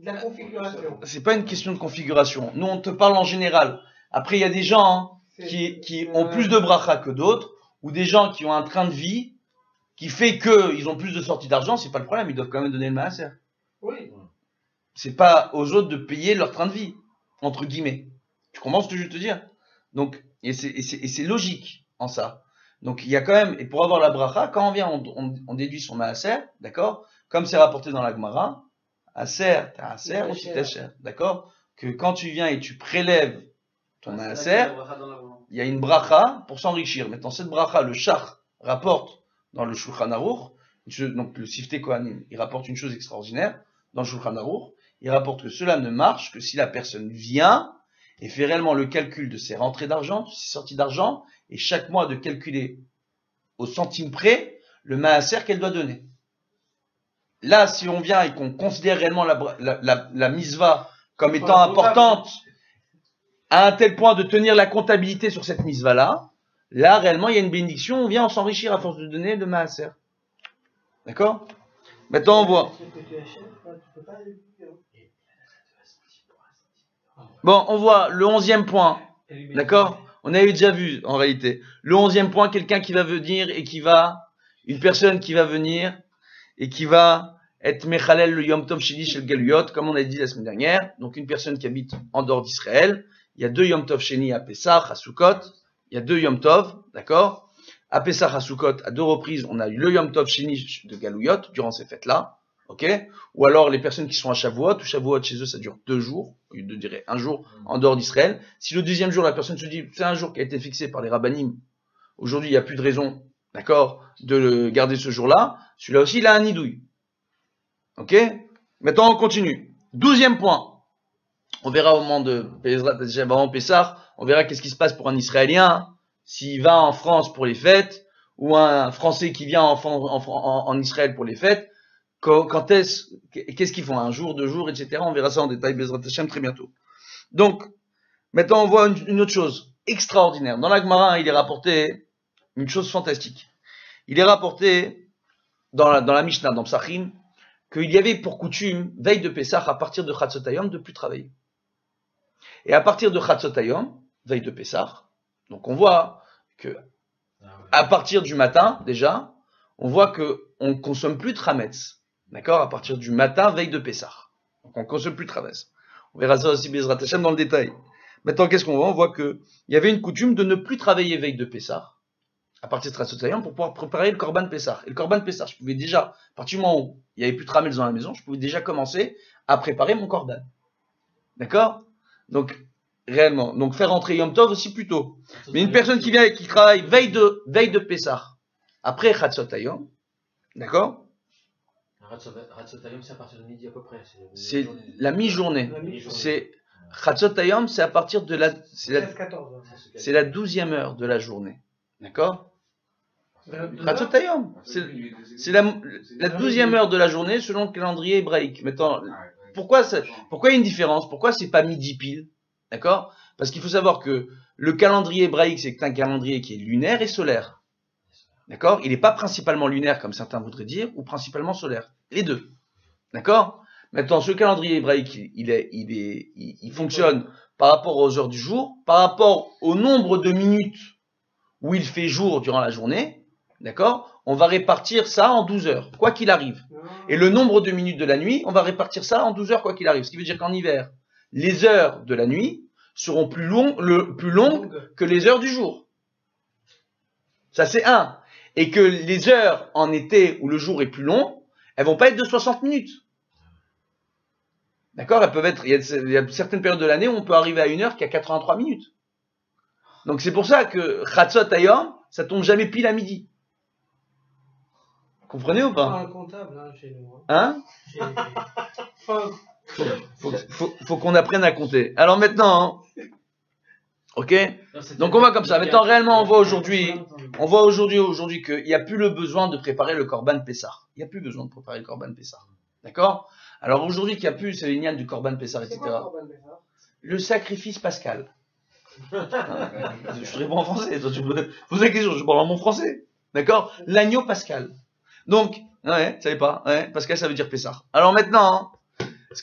Speaker 4: la configuration.
Speaker 1: C'est pas une question de configuration. Nous, on te parle en général. Après, il y a des gens qui ont plus de bracha que d'autres, ou des gens qui ont un train de vie qui fait qu'ils ont plus de sorties d'argent, c'est pas le problème, ils doivent quand même donner le maaser.
Speaker 4: Oui.
Speaker 1: C'est pas aux autres de payer leur train de vie, entre guillemets. Tu comprends ce que je veux te dire? Donc, et c'est logique en ça. Donc, il y a quand même, et pour avoir la bracha, quand on vient, on déduit son maaser, d'accord? Comme c'est rapporté dans la Gemara, aser, t'as aser, aussi t'acher, d'accord? Que quand tu viens et tu prélèves ton maaser, il y a une bracha pour s'enrichir. Maintenant, cette bracha, le Shach rapporte dans le Shulchan Aruch, donc le Siftei Kohanim, il rapporte une chose extraordinaire dans le Shulchan Aruch, il rapporte que cela ne marche que si la personne vient et fait réellement le calcul de ses rentrées d'argent, de ses sorties d'argent, et chaque mois de calculer au centime près le maaser qu'elle doit donner. Là, si on vient et qu'on considère réellement la misva comme étant importante, à un tel point de tenir la comptabilité sur cette misva-là, là, réellement, il y a une bénédiction, on vient s'enrichir à force de donner le maaser. D'accord? Maintenant, on voit. Bon, on voit le 11e point. D'accord? On avait déjà vu, en réalité. Le 11e point, quelqu'un qui va venir et une personne qui va venir et qui va être Mechalel le Yom Tov Sheni Shel Galuyot, comme on a dit la semaine dernière. Donc, une personne qui habite en dehors d'Israël. Il y a 2 Yom Tov Sheni à Pessah, à Sukkot. Il y a 2 Yom Tov, d'accord? À Pessah, à Sukkot, à 2 reprises, on a eu le Yom Tov Sheni de Galuyot, durant ces fêtes-là. Ok? Ou alors, les personnes qui sont à Shavuot, ou Shavuot chez eux, ça dure 2 jours, au lieu de dire 1 jour en dehors d'Israël. Si le 2e jour, la personne se dit, c'est un jour qui a été fixé par les rabbanim, aujourd'hui, il n'y a plus de raison, d'accord, de garder ce jour-là, celui-là aussi, il a un nidouille. Ok? Maintenant, on continue. 12e point. On verra au moment de Pessah, on verra qu'est-ce qui se passe pour un Israélien, s'il va en France pour les fêtes, ou un Français qui vient en Israël pour les fêtes. Qu'est-ce qu'ils font? 1 jour, 2 jours, etc. On verra ça en détail, Bezrat Hashem, très bientôt. Donc, maintenant, on voit une autre chose extraordinaire. Dans la Gemara, il est rapporté une chose fantastique. Il est rapporté dans la Mishnah, dans Psachim, qu'il y avait pour coutume, veille de Pessah, à partir de Chatzot Hayom, de plus travailler. Et à partir de Chatzot Hayom, veille de Pessah, donc on voit que, à partir du matin, déjà, on voit qu'on ne consomme plus de Chametz. D'accord? À partir du matin, veille de Pessah. Donc on ne consomme plus de Chametz. On verra ça aussi, Bezrat Hashem, dans le détail. Maintenant, qu'est-ce qu'on voit? On voit qu'il y avait une coutume de ne plus travailler veille de Pessah, à partir de Chatzot Hayom, pour pouvoir préparer le Korban Pessah. Et le Korban Pessah, je pouvais déjà, à partir du moment où il n'y avait plus de Chametz dans la maison, je pouvais déjà commencer à préparer mon Korban. D'accord? Donc, réellement. Donc, faire rentrer Yom Tov aussi plus tôt. Mais une personne qui vient et qui travaille veille de Pessah, après Chatzot Hayom, d'accord?
Speaker 3: Chatzot Hayom, c'est à partir de midi à peu près.
Speaker 1: C'est la mi-journée. C'est Chatzot Hayom, c'est à partir de c'est la 12e heure de la journée. D'accord? Chatzot Hayom, c'est la 12e heure de la journée selon le calendrier hébraïque. Maintenant, pourquoi il y a une différence? Pourquoi c'est pas midi pile? D'accord? Parce qu'il faut savoir que le calendrier hébraïque, c'est un calendrier qui est lunaire et solaire. D'accord? Il n'est pas principalement lunaire, comme certains voudraient dire, ou principalement solaire. Les deux. D'accord? Maintenant, ce calendrier hébraïque, il fonctionne par rapport aux heures du jour, par rapport au nombre de minutes où il fait jour durant la journée. D'accord? On va répartir ça en 12 heures, quoi qu'il arrive. Et le nombre de minutes de la nuit, on va répartir ça en 12 heures, quoi qu'il arrive. Ce qui veut dire qu'en hiver, les heures de la nuit seront plus longues que les heures du jour. Ça, c'est un. Et que les heures en été où le jour est plus long, elles vont pas être de 60 minutes. D'accord? Elles peuvent être, il y a certaines périodes de l'année où on peut arriver à une heure qui a 83 minutes. Donc c'est pour ça que Chatzot Hayom, ça tombe jamais pile à midi. Vous comprenez ou pas?
Speaker 4: Un comptable, chez nous.
Speaker 1: Hein? Faut qu'on apprenne à compter. Alors maintenant, ok? Donc on va comme ça. Maintenant réellement on voit aujourd'hui qu'il n'y a plus le besoin de préparer le Korban Pessah. Il n'y a plus besoin de préparer le Korban Pessah. D'accord? Alors aujourd'hui qu'il n'y a plus ce lignal du Korban Pessah, etc. Le sacrifice pascal. Je suis très bon en français. Toi, tu me poses la question, je parle en mon français. D'accord? L'agneau pascal. Donc, ouais, tu savais pas. Ouais, pascal ça veut dire Pessah. Alors maintenant,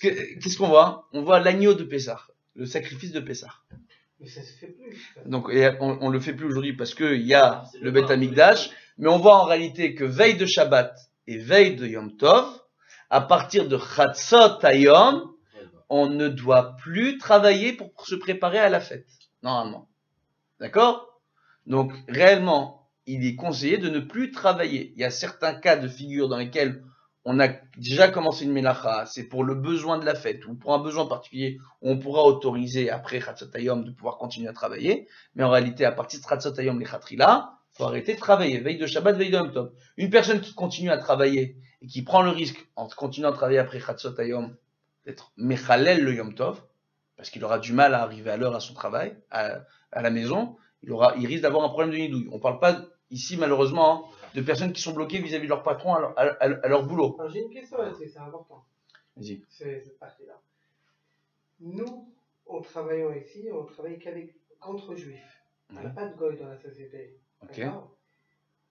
Speaker 1: qu'est-ce qu'on voit? On voit l'agneau de Pessah. Le sacrifice de Pessah.
Speaker 4: Mais ça se fait plus.
Speaker 1: Donc, on le fait plus aujourd'hui parce qu'il y a le Beth Amikdash, mais on voit en réalité que veille de Shabbat et veille de Yom Tov, à partir de Chatzot Hayom, on ne doit plus travailler pour se préparer à la fête, normalement. D'accord? Donc, réellement, il est conseillé de ne plus travailler. Il y a certains cas de figure dans lesquels on a déjà commencé une mélacha, c'est pour le besoin de la fête, ou pour un besoin particulier, où on pourra autoriser après Chatzot Hayom de pouvoir continuer à travailler. Mais en réalité, à partir de Chatzot Hayom, les Chatrila, il faut arrêter de travailler. Veille de Shabbat, veille de Yom Tov. Une personne qui continue à travailler et qui prend le risque, en continuant à travailler après Chatzot Hayom, d'être Mechalel le Yom Tov, parce qu'il aura du mal à arriver à l'heure à son travail, à la maison, il risque d'avoir un problème de nidouille. On ne parle pas ici, malheureusement, de personnes qui sont bloquées vis-à-vis de leur patron à leur boulot.
Speaker 4: Alors, j'ai une question là-dessus, c'est important.
Speaker 1: Vas-y.
Speaker 4: C'est cette partie-là. Nous, en travaillant ici, on travaille qu'entre juifs. On n'a pas de goy dans la société.
Speaker 1: Ok.
Speaker 4: D'accord.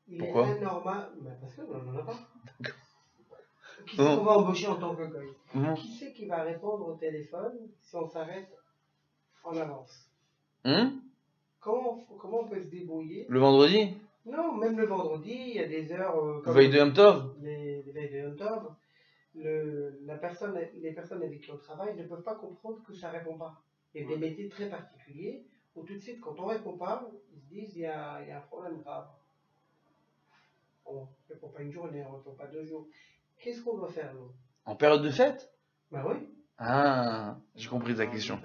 Speaker 4: Il
Speaker 1: Pourquoi?
Speaker 4: est anormal. Mais parce qu'on n'en a pas. Qui c'est qu'on va embaucher en tant que goy? Qui c'est qui va répondre au téléphone si on s'arrête en avance? Comment on peut se débrouiller?
Speaker 1: Le vendredi?
Speaker 4: Non, même le vendredi, il y a des heures comme
Speaker 1: Veille de Yom Tov?
Speaker 4: les veilles de Yom Tov. Les personnes avec qui on travaille ne peuvent pas comprendre que ça ne répond pas. Il y a des métiers très particuliers où tout de suite, quand on ne répond pas, ils se disent il y a un problème grave. On ne répond pas une journée, on ne répond pas 2 jours. Qu'est-ce qu'on doit faire, nous?
Speaker 1: En période de fête?
Speaker 4: Ben oui.
Speaker 1: Ah, j'ai compris ta question.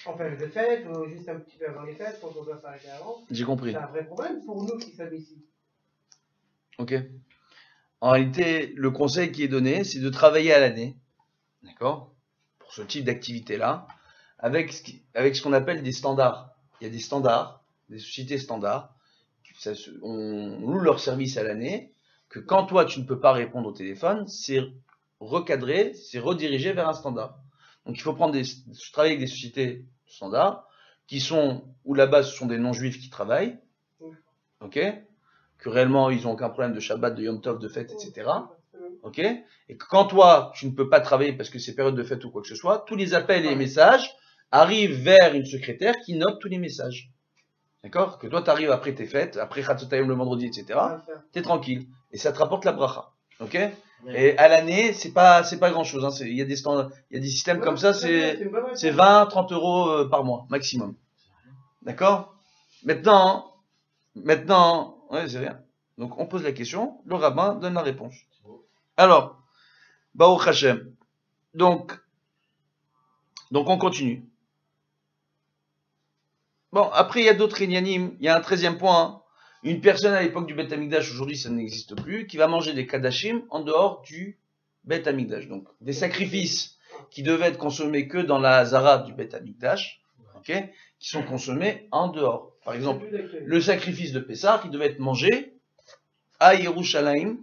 Speaker 4: En période de fête, ou juste un petit peu avant les fêtes, quand on doit s'arrêter avant.
Speaker 1: J'ai compris.
Speaker 4: C'est un vrai problème pour nous qui sommes ici.
Speaker 1: Ok. En réalité, le conseil qui est donné, c'est de travailler à l'année, d'accord, pour ce type d'activité-là, avec ce qu'on appelle des standards. Il y a des standards, des sociétés standards, on loue leur service à l'année, que quand toi tu ne peux pas répondre au téléphone, c'est recadré, c'est redirigé vers un standard. Donc il faut travailler avec des sociétés standards, où là-bas ce sont des non-juifs qui travaillent, ok, que réellement ils n'ont aucun problème de Shabbat, de Yom Tov, de fête, etc. Ok, et que quand toi tu ne peux pas travailler parce que c'est période de fête ou quoi que ce soit, tous les appels et les messages arrivent vers une secrétaire qui note tous les messages. D'accord? Que toi tu arrives après tes fêtes, après Chatzot Hayom le vendredi, etc. T'es tranquille. Et ça te rapporte la bracha. Ok? Et à l'année, c'est pas grand chose. Hein. Il y a des standards, il y a des systèmes comme ça, c'est 20, 30 euros par mois, maximum. D'accord? Maintenant, ouais, c'est rien. Donc, on pose la question, le rabbin donne la réponse. Alors, Baruch Hashem. Donc, on continue. Bon, après, il y a d'autres inyanim. Il y a un 13e point. Hein. Une personne à l'époque du Beth Amikdash, aujourd'hui ça n'existe plus, qui va manger des kadashim en dehors du Beth Amikdash. Donc, des sacrifices qui devaient être consommés que dans la Hazara du Beth Amikdash, ok, qui sont consommés en dehors. Par exemple, le sacrifice de Pessah qui devait être mangé à Yerushalayim,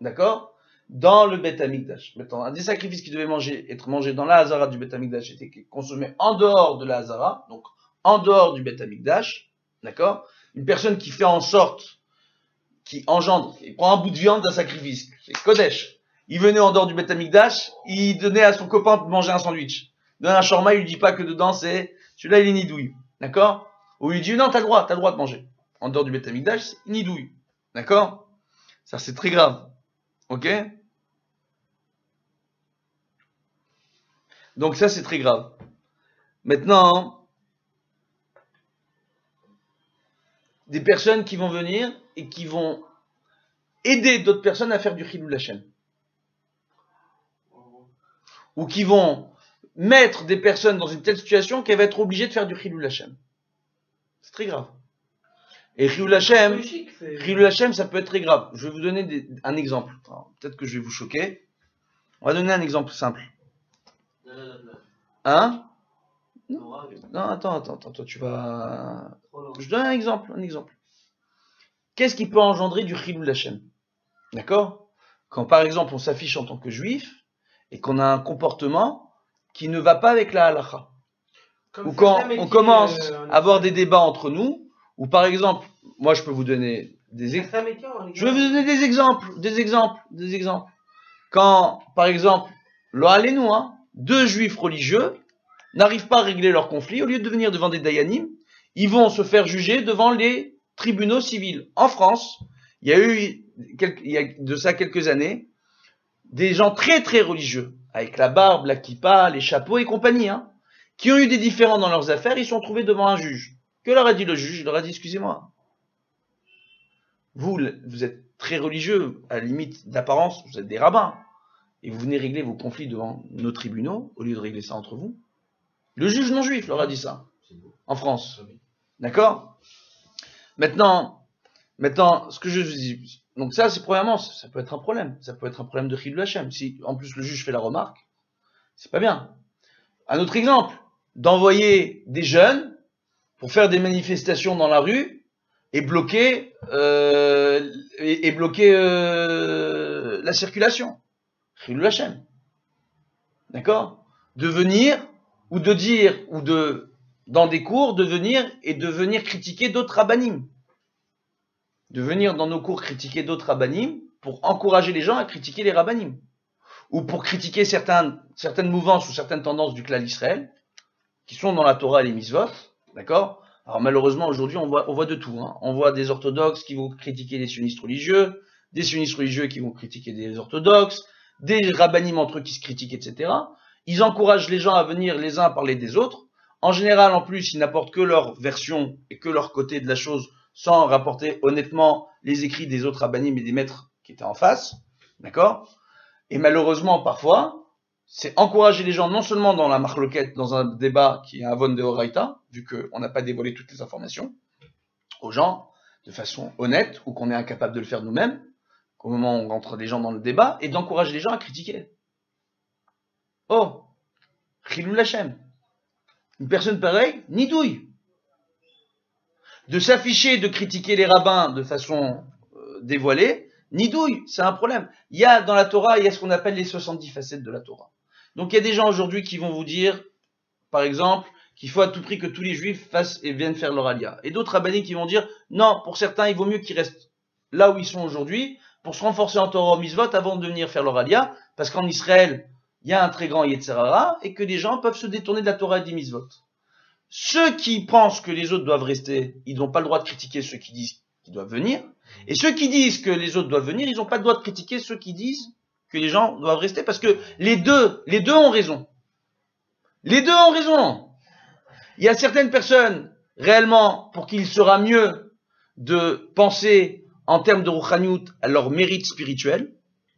Speaker 1: d'accord, dans le Beth Amikdash. Maintenant, un des sacrifices qui devait être mangé dans la Hazara du Beth Amikdash était consommé en dehors de la Hazara, donc en dehors du Beth Amikdash, d'accord. Une personne qui fait en sorte, qui engendre, il prend un bout de viande d'un sacrifice, c'est Kodesh. Il venait en dehors du Beth Amikdash, il donnait à son copain de manger un sandwich. Il donne un shawarma, il lui dit pas que dedans c'est, celui-là il est nidouille, d'accord? Ou il lui dit non, t'as le droit de manger. En dehors du Beth Amikdash, c'est nidouille, d'accord? Ça c'est très grave, ok? Donc ça c'est très grave. Maintenant, des personnes qui vont venir et qui vont aider d'autres personnes à faire du Chilul Hashem. Ou qui vont mettre des personnes dans une telle situation qu'elles vont être obligées de faire du Chilul Hashem. C'est très grave. Et Chilul Hashem, ça peut être très grave. Je vais vous donner un exemple. Peut-être que je vais vous choquer. On va donner un exemple simple. Hein? Non, attends, toi tu vas... Je donne un exemple. Qu'est-ce qui peut engendrer du Chilul Hashem? D'accord? Quand par exemple on s'affiche en tant que juif et qu'on a un comportement qui ne va pas avec la halakha. Ou quand on commence à avoir des débats entre nous, ou par exemple, moi je peux vous donner des exemples. Je vais vous donner des exemples. Quand, par exemple, deux juifs religieux n'arrivent pas à régler leur conflit, au lieu de venir devant des dayanim, ils vont se faire juger devant les tribunaux civils. En France, il y a de ça quelques années, des gens très très religieux, avec la barbe, la kippa, les chapeaux et compagnie, qui ont eu des différends dans leurs affaires, ils sont trouvés devant un juge. Que leur a dit le juge? Il leur a dit, excusez-moi, vous êtes très religieux, à la limite d'apparence, vous êtes des rabbins, et vous venez régler vos conflits devant nos tribunaux, au lieu de régler ça entre vous. Le juge non juif leur a dit ça, en France. D'accord? Maintenant, ce que je vous dis, donc ça, c'est premièrement, ça peut être un problème. Ça peut être un problème de Chilul Hashem. Si, en plus, le juge fait la remarque, c'est pas bien. Un autre exemple, d'envoyer des jeunes pour faire des manifestations dans la rue et bloquer, la circulation. Chilul Hashem. D'accord? De venir, ou de dire, dans des cours, de venir critiquer d'autres rabbanim. De venir dans nos cours critiquer d'autres rabbanim pour encourager les gens à critiquer les rabbanim. Ou pour critiquer certaines mouvances ou certaines tendances du clan Israël, qui sont dans la Torah et les mitzvot. D'accord? Alors malheureusement, aujourd'hui, on voit de tout. Hein. On voit des orthodoxes qui vont critiquer les sionistes religieux, des sionistes religieux qui vont critiquer des orthodoxes, des rabbanim entre eux qui se critiquent, etc. Ils encouragent les gens à venir les uns parler des autres. En général, en plus, ils n'apportent que leur version et que leur côté de la chose, sans rapporter honnêtement les écrits des autres rabbanim et des maîtres qui étaient en face. D'accord? Et malheureusement, parfois, c'est encourager les gens non seulement dans la marloquette, dans un débat qui est un von de Horaïta, vu qu'on n'a pas dévoilé toutes les informations aux gens, de façon honnête, ou qu'on est incapable de le faire nous-mêmes, qu'au moment où on rentre les gens dans le débat, et d'encourager les gens à critiquer. Oh, Chilul Hashem. Une personne pareille, ni douille. De s'afficher, de critiquer les rabbins de façon dévoilée, ni douille, c'est un problème. Il y a dans la Torah, il y a ce qu'on appelle les 70 facettes de la Torah. Donc il y a des gens aujourd'hui qui vont vous dire, par exemple, qu'il faut à tout prix que tous les juifs fassent et viennent faire leur alia. Et d'autres rabbiniques qui vont dire, non, pour certains, il vaut mieux qu'ils restent là où ils sont aujourd'hui, pour se renforcer en Torah mitzvot avant de venir faire leur alia, parce qu'en Israël, il y a un très grand Yetzer Hara, et que les gens peuvent se détourner de la Torah et des mitzvot. Ceux qui pensent que les autres doivent rester, ils n'ont pas le droit de critiquer ceux qui disent qu'ils doivent venir, et ceux qui disent que les autres doivent venir, ils n'ont pas le droit de critiquer ceux qui disent que les gens doivent rester, parce que les deux ont raison. Les deux ont raison. Il y a certaines personnes, réellement, pour qu'il sera mieux de penser en termes de Rouchaniout à leur mérite spirituel,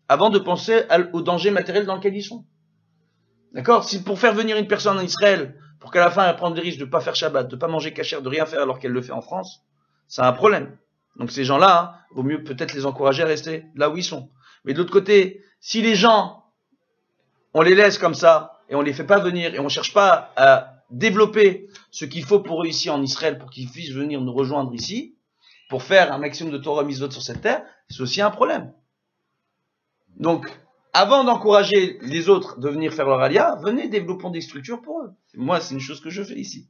Speaker 1: avant de penser au danger matériel dans lequel ils sont. D'accord? Si pour faire venir une personne en Israël, pour qu'à la fin elle prenne des risques de ne pas faire Shabbat, de ne pas manger kasher, de rien faire alors qu'elle le fait en France, c'est un problème. Donc ces gens-là, vaut mieux peut-être les encourager à rester là où ils sont. Mais de l'autre côté, si les gens, on les laisse comme ça, et on les fait pas venir, et on cherche pas à développer ce qu'il faut pour eux ici en Israël, pour qu'ils puissent venir nous rejoindre ici, pour faire un maximum de Torah mitzvot sur cette terre, c'est aussi un problème. Donc, avant d'encourager les autres de venir faire leur alia, venez développons des structures pour eux. Moi, c'est une chose que je fais ici.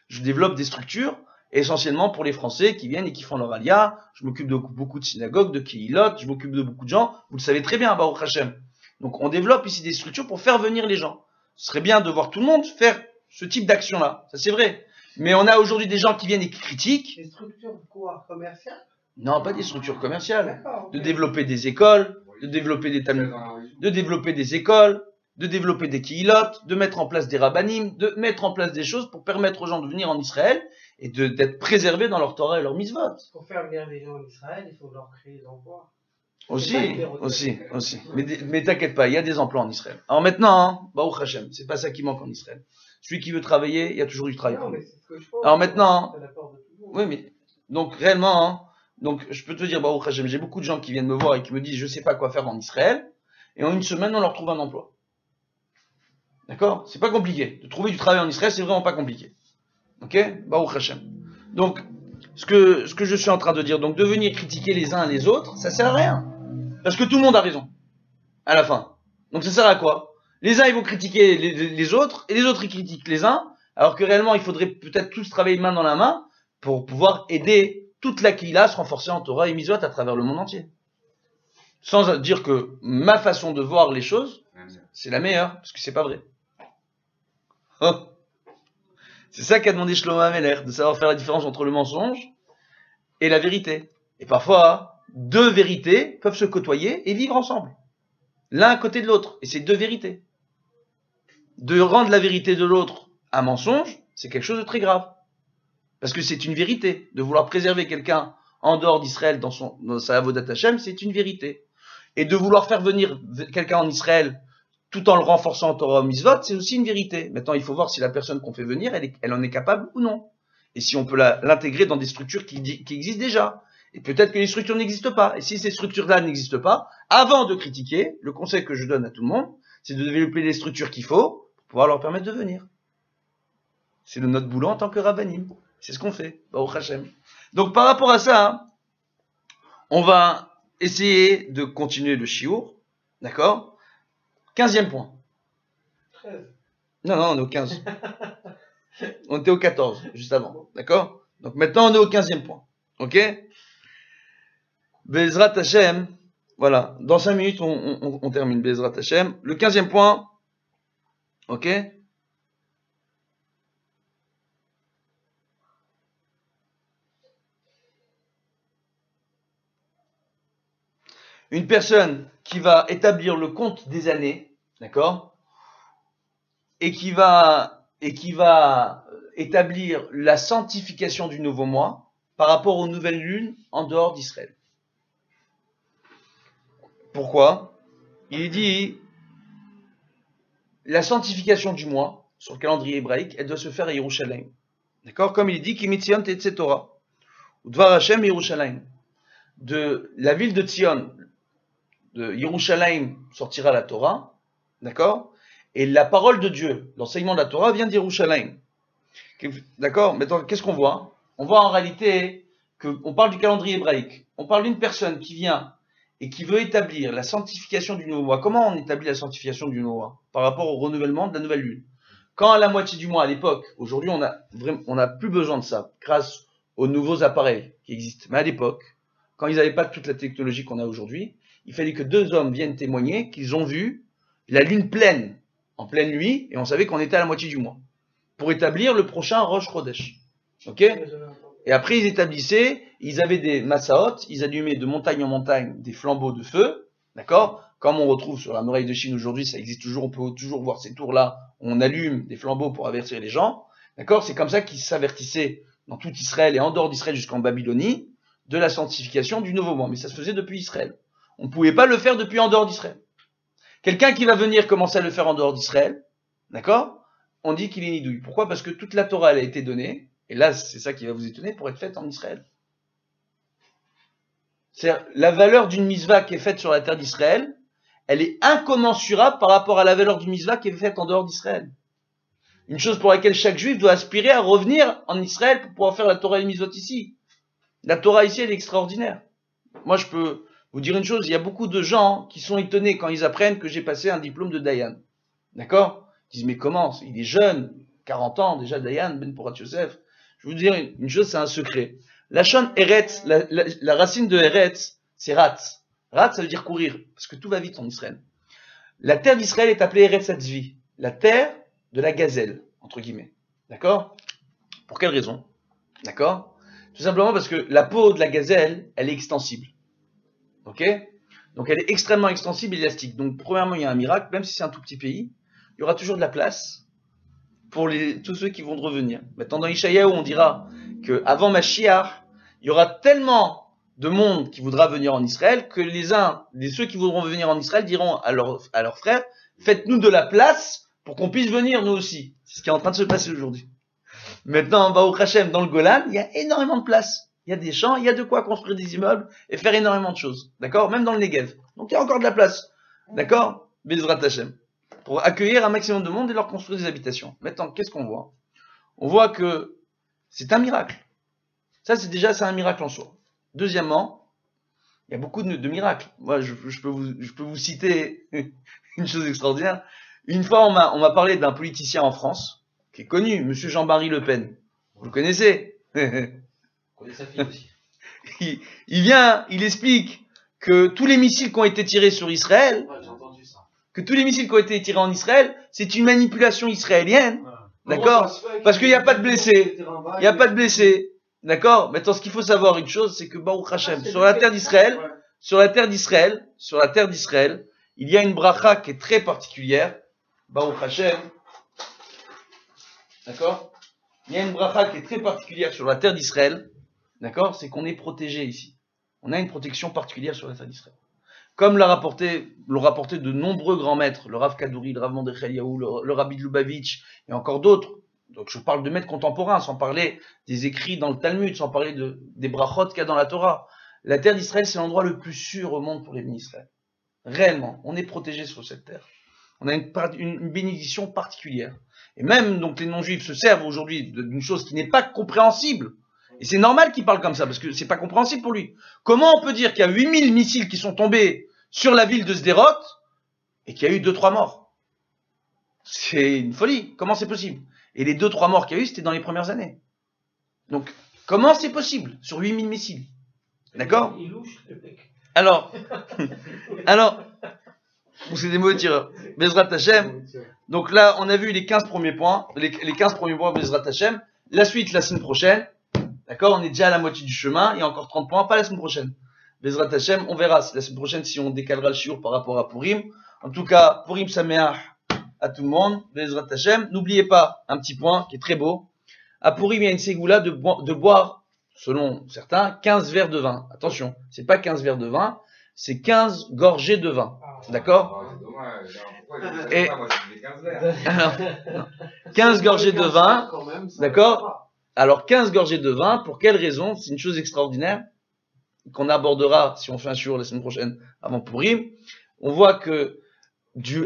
Speaker 1: Je développe des structures essentiellement pour les Français qui viennent et qui font leur alia. Je m'occupe de beaucoup de synagogues, de kehilot, je m'occupe de beaucoup de gens. Vous le savez très bien, Baruch Hashem. Donc, on développe ici des structures pour faire venir les gens. Ce serait bien de voir tout le monde faire ce type d'action-là. Ça, c'est vrai. Mais on a aujourd'hui des gens qui viennent et qui critiquent.
Speaker 4: Des structures quoi? Commerciales?
Speaker 1: Non, pas des structures commerciales.
Speaker 4: D'accord, ok.
Speaker 1: De développer des écoles, de développer des talmuds, de développer des écoles, de développer des kehilot, de mettre en place des rabbanim, de mettre en place des choses pour permettre aux gens de venir en Israël et d'être préservés dans leur Torah et leur mitzvot.
Speaker 4: Pour faire venir les gens en Israël, il faut leur créer des emplois.
Speaker 1: Aussi. Mais t'inquiète pas, il y a des emplois en Israël. Alors maintenant, hein, Baruch Hashem, c'est pas ça qui manque en Israël. Celui qui veut travailler, il y a toujours du travail
Speaker 4: Non,
Speaker 1: pour
Speaker 4: mais
Speaker 1: lui.
Speaker 4: c'est ce que je pense.
Speaker 1: Alors maintenant,
Speaker 4: C'est la part de tout le monde.
Speaker 1: oui, mais donc réellement, hein, donc je peux te dire, Baruch Hashem, j'ai beaucoup de gens qui viennent me voir et qui me disent, je sais pas quoi faire en Israël, et en une semaine, on leur trouve un emploi. D'accord? C'est pas compliqué. De trouver du travail en Israël, c'est vraiment pas compliqué. Ok? Baruch Hashem. Donc, ce que je suis en train de dire, donc de venir critiquer les uns les autres, ça sert à rien. Parce que tout le monde a raison. À la fin. Donc ça sert à quoi? Les uns, ils vont critiquer les autres, et les autres, ils critiquent les uns, alors que réellement, il faudrait peut-être tous travailler main dans la main pour pouvoir aider toute la Kehila à se renforcer en Torah et Mitzvot à travers le monde entier. Sans dire que ma façon de voir les choses, c'est la meilleure, parce que c'est pas vrai. Oh. C'est ça qu'a demandé Shlomo HaMelech, de savoir faire la différence entre le mensonge et la vérité. Et parfois, deux vérités peuvent se côtoyer et vivre ensemble. L'un à côté de l'autre. Et c'est deux vérités. De rendre la vérité de l'autre un mensonge, c'est quelque chose de très grave. Parce que c'est une vérité. De vouloir préserver quelqu'un en dehors d'Israël dans sa Avodat Hashem, c'est une vérité. Et de vouloir faire venir quelqu'un en Israël tout en le renforçant en Torah Mitzvot, c'est aussi une vérité. Maintenant, il faut voir si la personne qu'on fait venir, elle en est capable ou non. Et si on peut l'intégrer dans des structures qui existent déjà. Et peut-être que les structures n'existent pas. Et si ces structures-là n'existent pas, avant de critiquer, le conseil que je donne à tout le monde, c'est de développer les structures qu'il faut pour pouvoir leur permettre de venir. C'est notre boulot en tant que rabbanim. C'est ce qu'on fait. Baruch Hashem. Donc par rapport à ça, on va essayer de continuer le shiur. D'accord ? 15e point.
Speaker 4: 13.
Speaker 1: Non, on est au 15. On était au 14, juste avant. D'accord ? Donc maintenant, on est au 15e point. Ok ? Bezrat Hashem. Voilà. Dans 5 minutes, on termine Bezrat Hashem. Le 15e point. Ok ? Une personne qui va établir le compte des années, d'accord, et qui va établir la sanctification du nouveau mois par rapport aux nouvelles lunes en dehors d'Israël. Pourquoi ? Il dit la sanctification du mois sur le calendrier hébraïque, elle doit se faire à Yerushalayim. D'accord ? Comme il dit Kimitzion Tetze Torah, ou Dvar Hashem Yerushalayim. De la ville de Tzion, de Yerushalayim sortira la Torah, d'accord ? Et la parole de Dieu, l'enseignement de la Torah vient d'Yerushalayim. D'accord ? Maintenant, qu'est-ce qu'on voit ? On voit en réalité qu'on parle du calendrier hébraïque. On parle d'une personne qui vient et qui veut établir la sanctification du nouveau mois. Comment on établit la sanctification du nouveau mois ? Par rapport au renouvellement de la nouvelle lune. Quand à la moitié du mois, à l'époque, aujourd'hui on n'a plus besoin de ça, grâce aux nouveaux appareils qui existent. Mais à l'époque, quand ils n'avaient pas toute la technologie qu'on a aujourd'hui, il fallait que 2 hommes viennent témoigner qu'ils ont vu la lune pleine, en pleine nuit, et on savait qu'on était à la moitié du mois, pour établir le prochain Rosh Chodesh. Ok ? Et après, ils établissaient, ils avaient des massaot, ils allumaient de montagne en montagne des flambeaux de feu, d'accord ? Comme on retrouve sur la muraille de Chine aujourd'hui, ça existe toujours, on peut toujours voir ces tours-là, on allume des flambeaux pour avertir les gens, d'accord ? C'est comme ça qu'ils s'avertissaient dans tout Israël et en dehors d'Israël jusqu'en Babylonie, de la sanctification du nouveau mois. Mais ça se faisait depuis Israël. On ne pouvait pas le faire depuis en dehors d'Israël. Quelqu'un qui va venir commencer à le faire en dehors d'Israël, d'accord ? On dit qu'il est nidouille. Pourquoi ? Parce que toute la Torah, elle a été donnée, et là, c'est ça qui va vous étonner, pour être faite en Israël. C'est-à-dire, la valeur d'une mitzvah qui est faite sur la terre d'Israël, elle est incommensurable par rapport à la valeur d'une mitzvah qui est faite en dehors d'Israël. Une chose pour laquelle chaque juif doit aspirer à revenir en Israël pour pouvoir faire la Torah et les mitzvot ici. La Torah ici, elle est extraordinaire. Moi, je peux vous dire une chose, il y a beaucoup de gens qui sont étonnés quand ils apprennent que j'ai passé un diplôme de Dayan. D'accord ? Ils disent, mais comment ? Il est jeune, 40 ans déjà, Dayan, Ben Porat Yosef. Je vais vous dire une chose, c'est un secret. La shon Eretz, la racine de Eretz, c'est Ratz. Ratz, ça veut dire courir, parce que tout va vite en Israël. La terre d'Israël est appelée Eretz Hatzvi, la terre de la gazelle, entre guillemets. D'accord ? Pour quelle raison ? D'accord ? Tout simplement parce que la peau de la gazelle, elle est extensible. Ok ? Donc elle est extrêmement extensible et élastique. Donc premièrement, il y a un miracle, même si c'est un tout petit pays, il y aura toujours de la place pour tous ceux qui vont revenir. Maintenant, dans Ishayahu, on dira qu'avant Mashiach, il y aura tellement de monde qui voudra venir en Israël que ceux qui voudront venir en Israël diront à leurs frères, faites-nous de la place pour qu'on puisse venir nous aussi. C'est ce qui est en train de se passer aujourd'hui. Maintenant, Baruch Hashem, dans le Golan, il y a énormément de place. Il y a des champs, il y a de quoi construire des immeubles et faire énormément de choses. D'accord ? Même dans le Negev. Donc il y a encore de la place. D'accord ? Bezrat Hashem. Pour accueillir un maximum de monde et leur construire des habitations. Maintenant, qu'est-ce qu'on voit ? On voit que c'est un miracle. Ça, c'est un miracle en soi. Deuxièmement, il y a beaucoup de miracles. Moi, je peux vous citer une chose extraordinaire. Une fois, on m'a parlé d'un politicien en France, qui est connu, monsieur Jean-Marie Le Pen. Vous le connaissez ?
Speaker 3: On connaît sa fille aussi.
Speaker 1: Il explique que tous les missiles qui ont été tirés sur Israël,
Speaker 3: Ouais, j'ai entendu ça.
Speaker 1: que tous les missiles qui ont été tirés en Israël, c'est une manipulation israélienne. D'accord ? Parce qu'il n'y a pas de blessés. Il n'y a pas de blessés. D'accord ? Maintenant, ce qu'il faut savoir, une chose, c'est que Baruch Hashem, sur la terre d'Israël, il y a une bracha qui est très particulière. Baruch Hashem. D'accord ? il y a une bracha qui est très particulière sur la terre d'Israël, d'accord? C'est qu'on est protégé ici. On a une protection particulière sur la terre d'Israël. Comme l'ont rapporté de nombreux grands maîtres, le Rav Kadouri, le Rav Mordechai Eliyahu, le Rabbi de Lubavitch, et encore d'autres. Donc je parle de maîtres contemporains, sans parler des écrits dans le Talmud, sans parler des brachot qu'il y a dans la Torah. La terre d'Israël, c'est l'endroit le plus sûr au monde pour les Israël. Réellement, on est protégé sur cette terre. On a une bénédiction particulière. Et même donc les non-juifs se servent aujourd'hui d'une chose qui n'est pas compréhensible. Et c'est normal qu'il parle comme ça, parce que c'est pas compréhensible pour lui. Comment on peut dire qu'il y a 8000 missiles qui sont tombés sur la ville de Sderot et qu'il y a eu 2-3 morts? C'est une folie. Comment c'est possible? Et les 2-3 morts qu'il y a eu, c'était dans les premières années. Donc, comment c'est possible sur 8000 missiles? D'accord?
Speaker 3: Il louche, le mec.
Speaker 1: Alors, c'est des mauvais tireurs. Bezrat Hashem. Donc là, on a vu les 15 premiers points, les 15 premiers points Bezrat Hashem. La suite, la semaine prochaine. D'accord? On est déjà à la moitié du chemin. Il y a encore 30 points, pas la semaine prochaine. Bezrat Hashem, on verra la semaine prochaine si on décalera le shiur par rapport à Purim. En tout cas, Purim Sameach à tout le monde. Bezrat Hashem. N'oubliez pas un petit point qui est très beau. À Purim, il y a une ségoula de boire, selon certains, 15 verres de vin. Attention, c'est pas 15 verres de vin, c'est 15 gorgées de vin. D'accord?
Speaker 5: C'est dommage. Pourquoi
Speaker 1: Et-
Speaker 5: moi, j'ai fait 15 verres.
Speaker 1: Alors, 15 gorgées de vin,
Speaker 2: Quand même, ça
Speaker 1: d'accord?
Speaker 2: va pas.
Speaker 1: Alors 15 gorgées de vin, pour quelle raison? C'est une chose extraordinaire qu'on abordera si on fait un shiur la semaine prochaine avant Purim. On voit que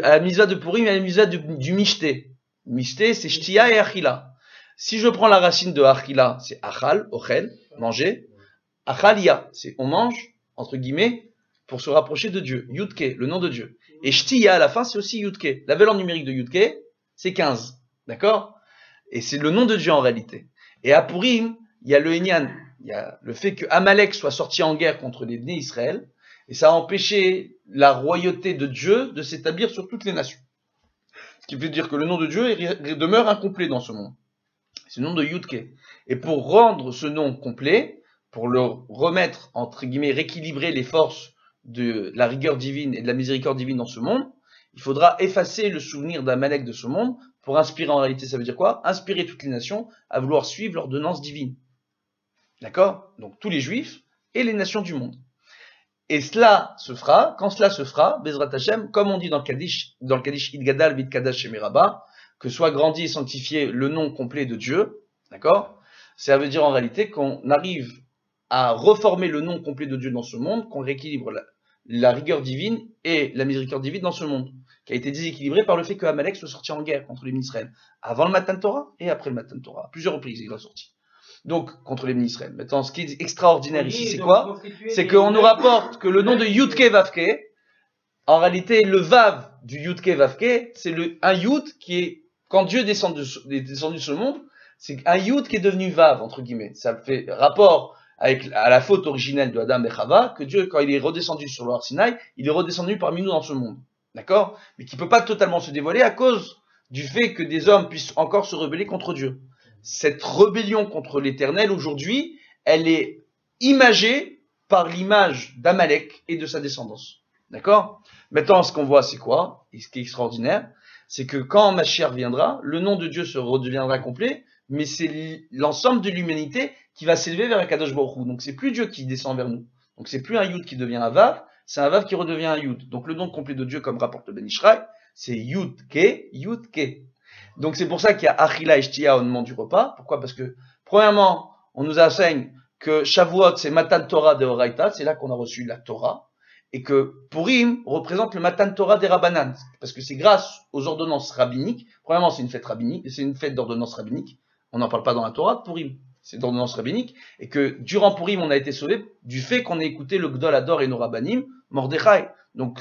Speaker 1: à la misa de Purim, il y a la misa du mishté. Mishté, c'est shtia et achila. Si je prends la racine de achila, c'est achal, ochel, manger. Achalia, c'est on mange, entre guillemets, pour se rapprocher de Dieu. Yudke, le nom de Dieu. Et shtia à la fin, c'est aussi Yudke. La valeur numérique de Yudke, c'est 15. D'accord? Et c'est le nom de Dieu en réalité. Et à Purim, il y a le Enyan, il y a le fait que Amalek soit sorti en guerre contre les Bnei Israël, et ça a empêché la royauté de Dieu de s'établir sur toutes les nations. Ce qui veut dire que le nom de Dieu demeure incomplet dans ce monde. C'est le nom de Yudke. Et pour rendre ce nom complet, pour le remettre, entre guillemets, rééquilibrer les forces de la rigueur divine et de la miséricorde divine dans ce monde, il faudra effacer le souvenir d'Amalek de ce monde pour inspirer, en réalité, ça veut dire quoi? Inspirer toutes les nations à vouloir suivre l'ordonnance divine. D'accord? Donc tous les juifs et les nations du monde. Et cela se fera, quand cela se fera, Bezrat Hashem, comme on dit dans le Kaddish Idgadal Vid Kadash Shemiraba, que soit grandi et sanctifié le nom complet de Dieu, d'accord? Ça veut dire en réalité qu'on arrive à reformer le nom complet de Dieu dans ce monde, qu'on rééquilibre la rigueur divine et la miséricorde divine dans ce monde, qui a été déséquilibré par le fait que Amalek soit sorti en guerre contre les Bnei Israël, avant le Matan Torah et après le Matan Torah. À plusieurs reprises, il est sorti. Donc, contre les Bnei Israël. Maintenant, ce qui est extraordinaire ici, c'est quoi? C'est qu'on nous rapporte que le nom de Yudke Vavke, en réalité, le Vav du Yudke Vavke, c'est un Yud qui est, quand Dieu est descendu de ce monde, c'est un Yud qui est devenu Vav, entre guillemets. Ça fait rapport à la faute originelle de Adam et Chava, que Dieu, quand il est redescendu sur le Har Sinaï, il est redescendu parmi nous dans ce monde. D'accord? Mais qui peut pas totalement se dévoiler à cause du fait que des hommes puissent encore se rebeller contre Dieu. Cette rébellion contre l'Éternel, aujourd'hui, elle est imagée par l'image d'Amalek et de sa descendance. D'accord? Maintenant, ce qu'on voit, c'est quoi? Et ce qui est extraordinaire, c'est que quand Mashiach viendra, le nom de Dieu se redeviendra complet, mais c'est l'ensemble de l'humanité qui va s'élever vers Akadosh Baruch Hu. Donc c'est plus Dieu qui descend vers nous. Donc c'est plus un Yud qui devient un Vav, c'est un Vav qui redevient un Yud. Donc le nom complet de Dieu, comme rapporte le Ben Ishraï, c'est Yud-Ke, Yud-Ke. Donc c'est pour ça qu'il y a Achila et Shtia au moment du repas. Pourquoi? Parce que, premièrement, on nous enseigne que Shavuot, c'est Matan Torah de Horaïta, c'est là qu'on a reçu la Torah, et que Purim représente le Matan Torah des Rabbanan, parce que c'est grâce aux ordonnances rabbiniques. Premièrement, c'est une fête rabbinique, c'est une fête d'ordonnance rabbinique. On n'en parle pas dans la Torah de Purim, c'est d'ordonnance rabbinique, et que durant Purim, on a été sauvé du fait qu'on ait écouté le Gdol Ador et nos Rabbanim, Mordechai. Donc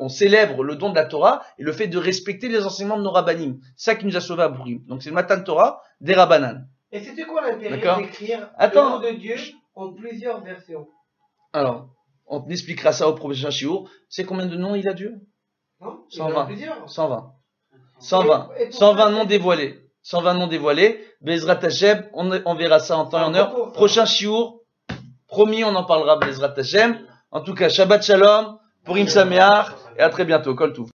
Speaker 1: on célèbre le don de la Torah et le fait de respecter les enseignements de nos Rabbanim. C'est ça qui nous a sauvés à Purim. Donc c'est le Matan Torah des Rabbanan.
Speaker 4: Et c'était quoi l'intérêt
Speaker 1: D'accord.
Speaker 4: d'écrire
Speaker 1: Attends.
Speaker 4: le nom de Dieu en plusieurs versions?
Speaker 1: Alors, on expliquera ça au prochain shiur. C'est combien de noms il a Dieu?
Speaker 4: Non? Il
Speaker 1: 120.
Speaker 4: y en a plusieurs.
Speaker 1: 120. 120.
Speaker 4: Et pour
Speaker 1: 120
Speaker 4: ça,
Speaker 1: noms dévoilés. 120 noms dévoilés. Bezrat Hashem, on verra ça en temps et en heure. Prochain shiur. Promis, on en parlera Bezrat Hashem. En tout cas, Shabbat Shalom, Purim Sameach, et à très bientôt. Kol Tov.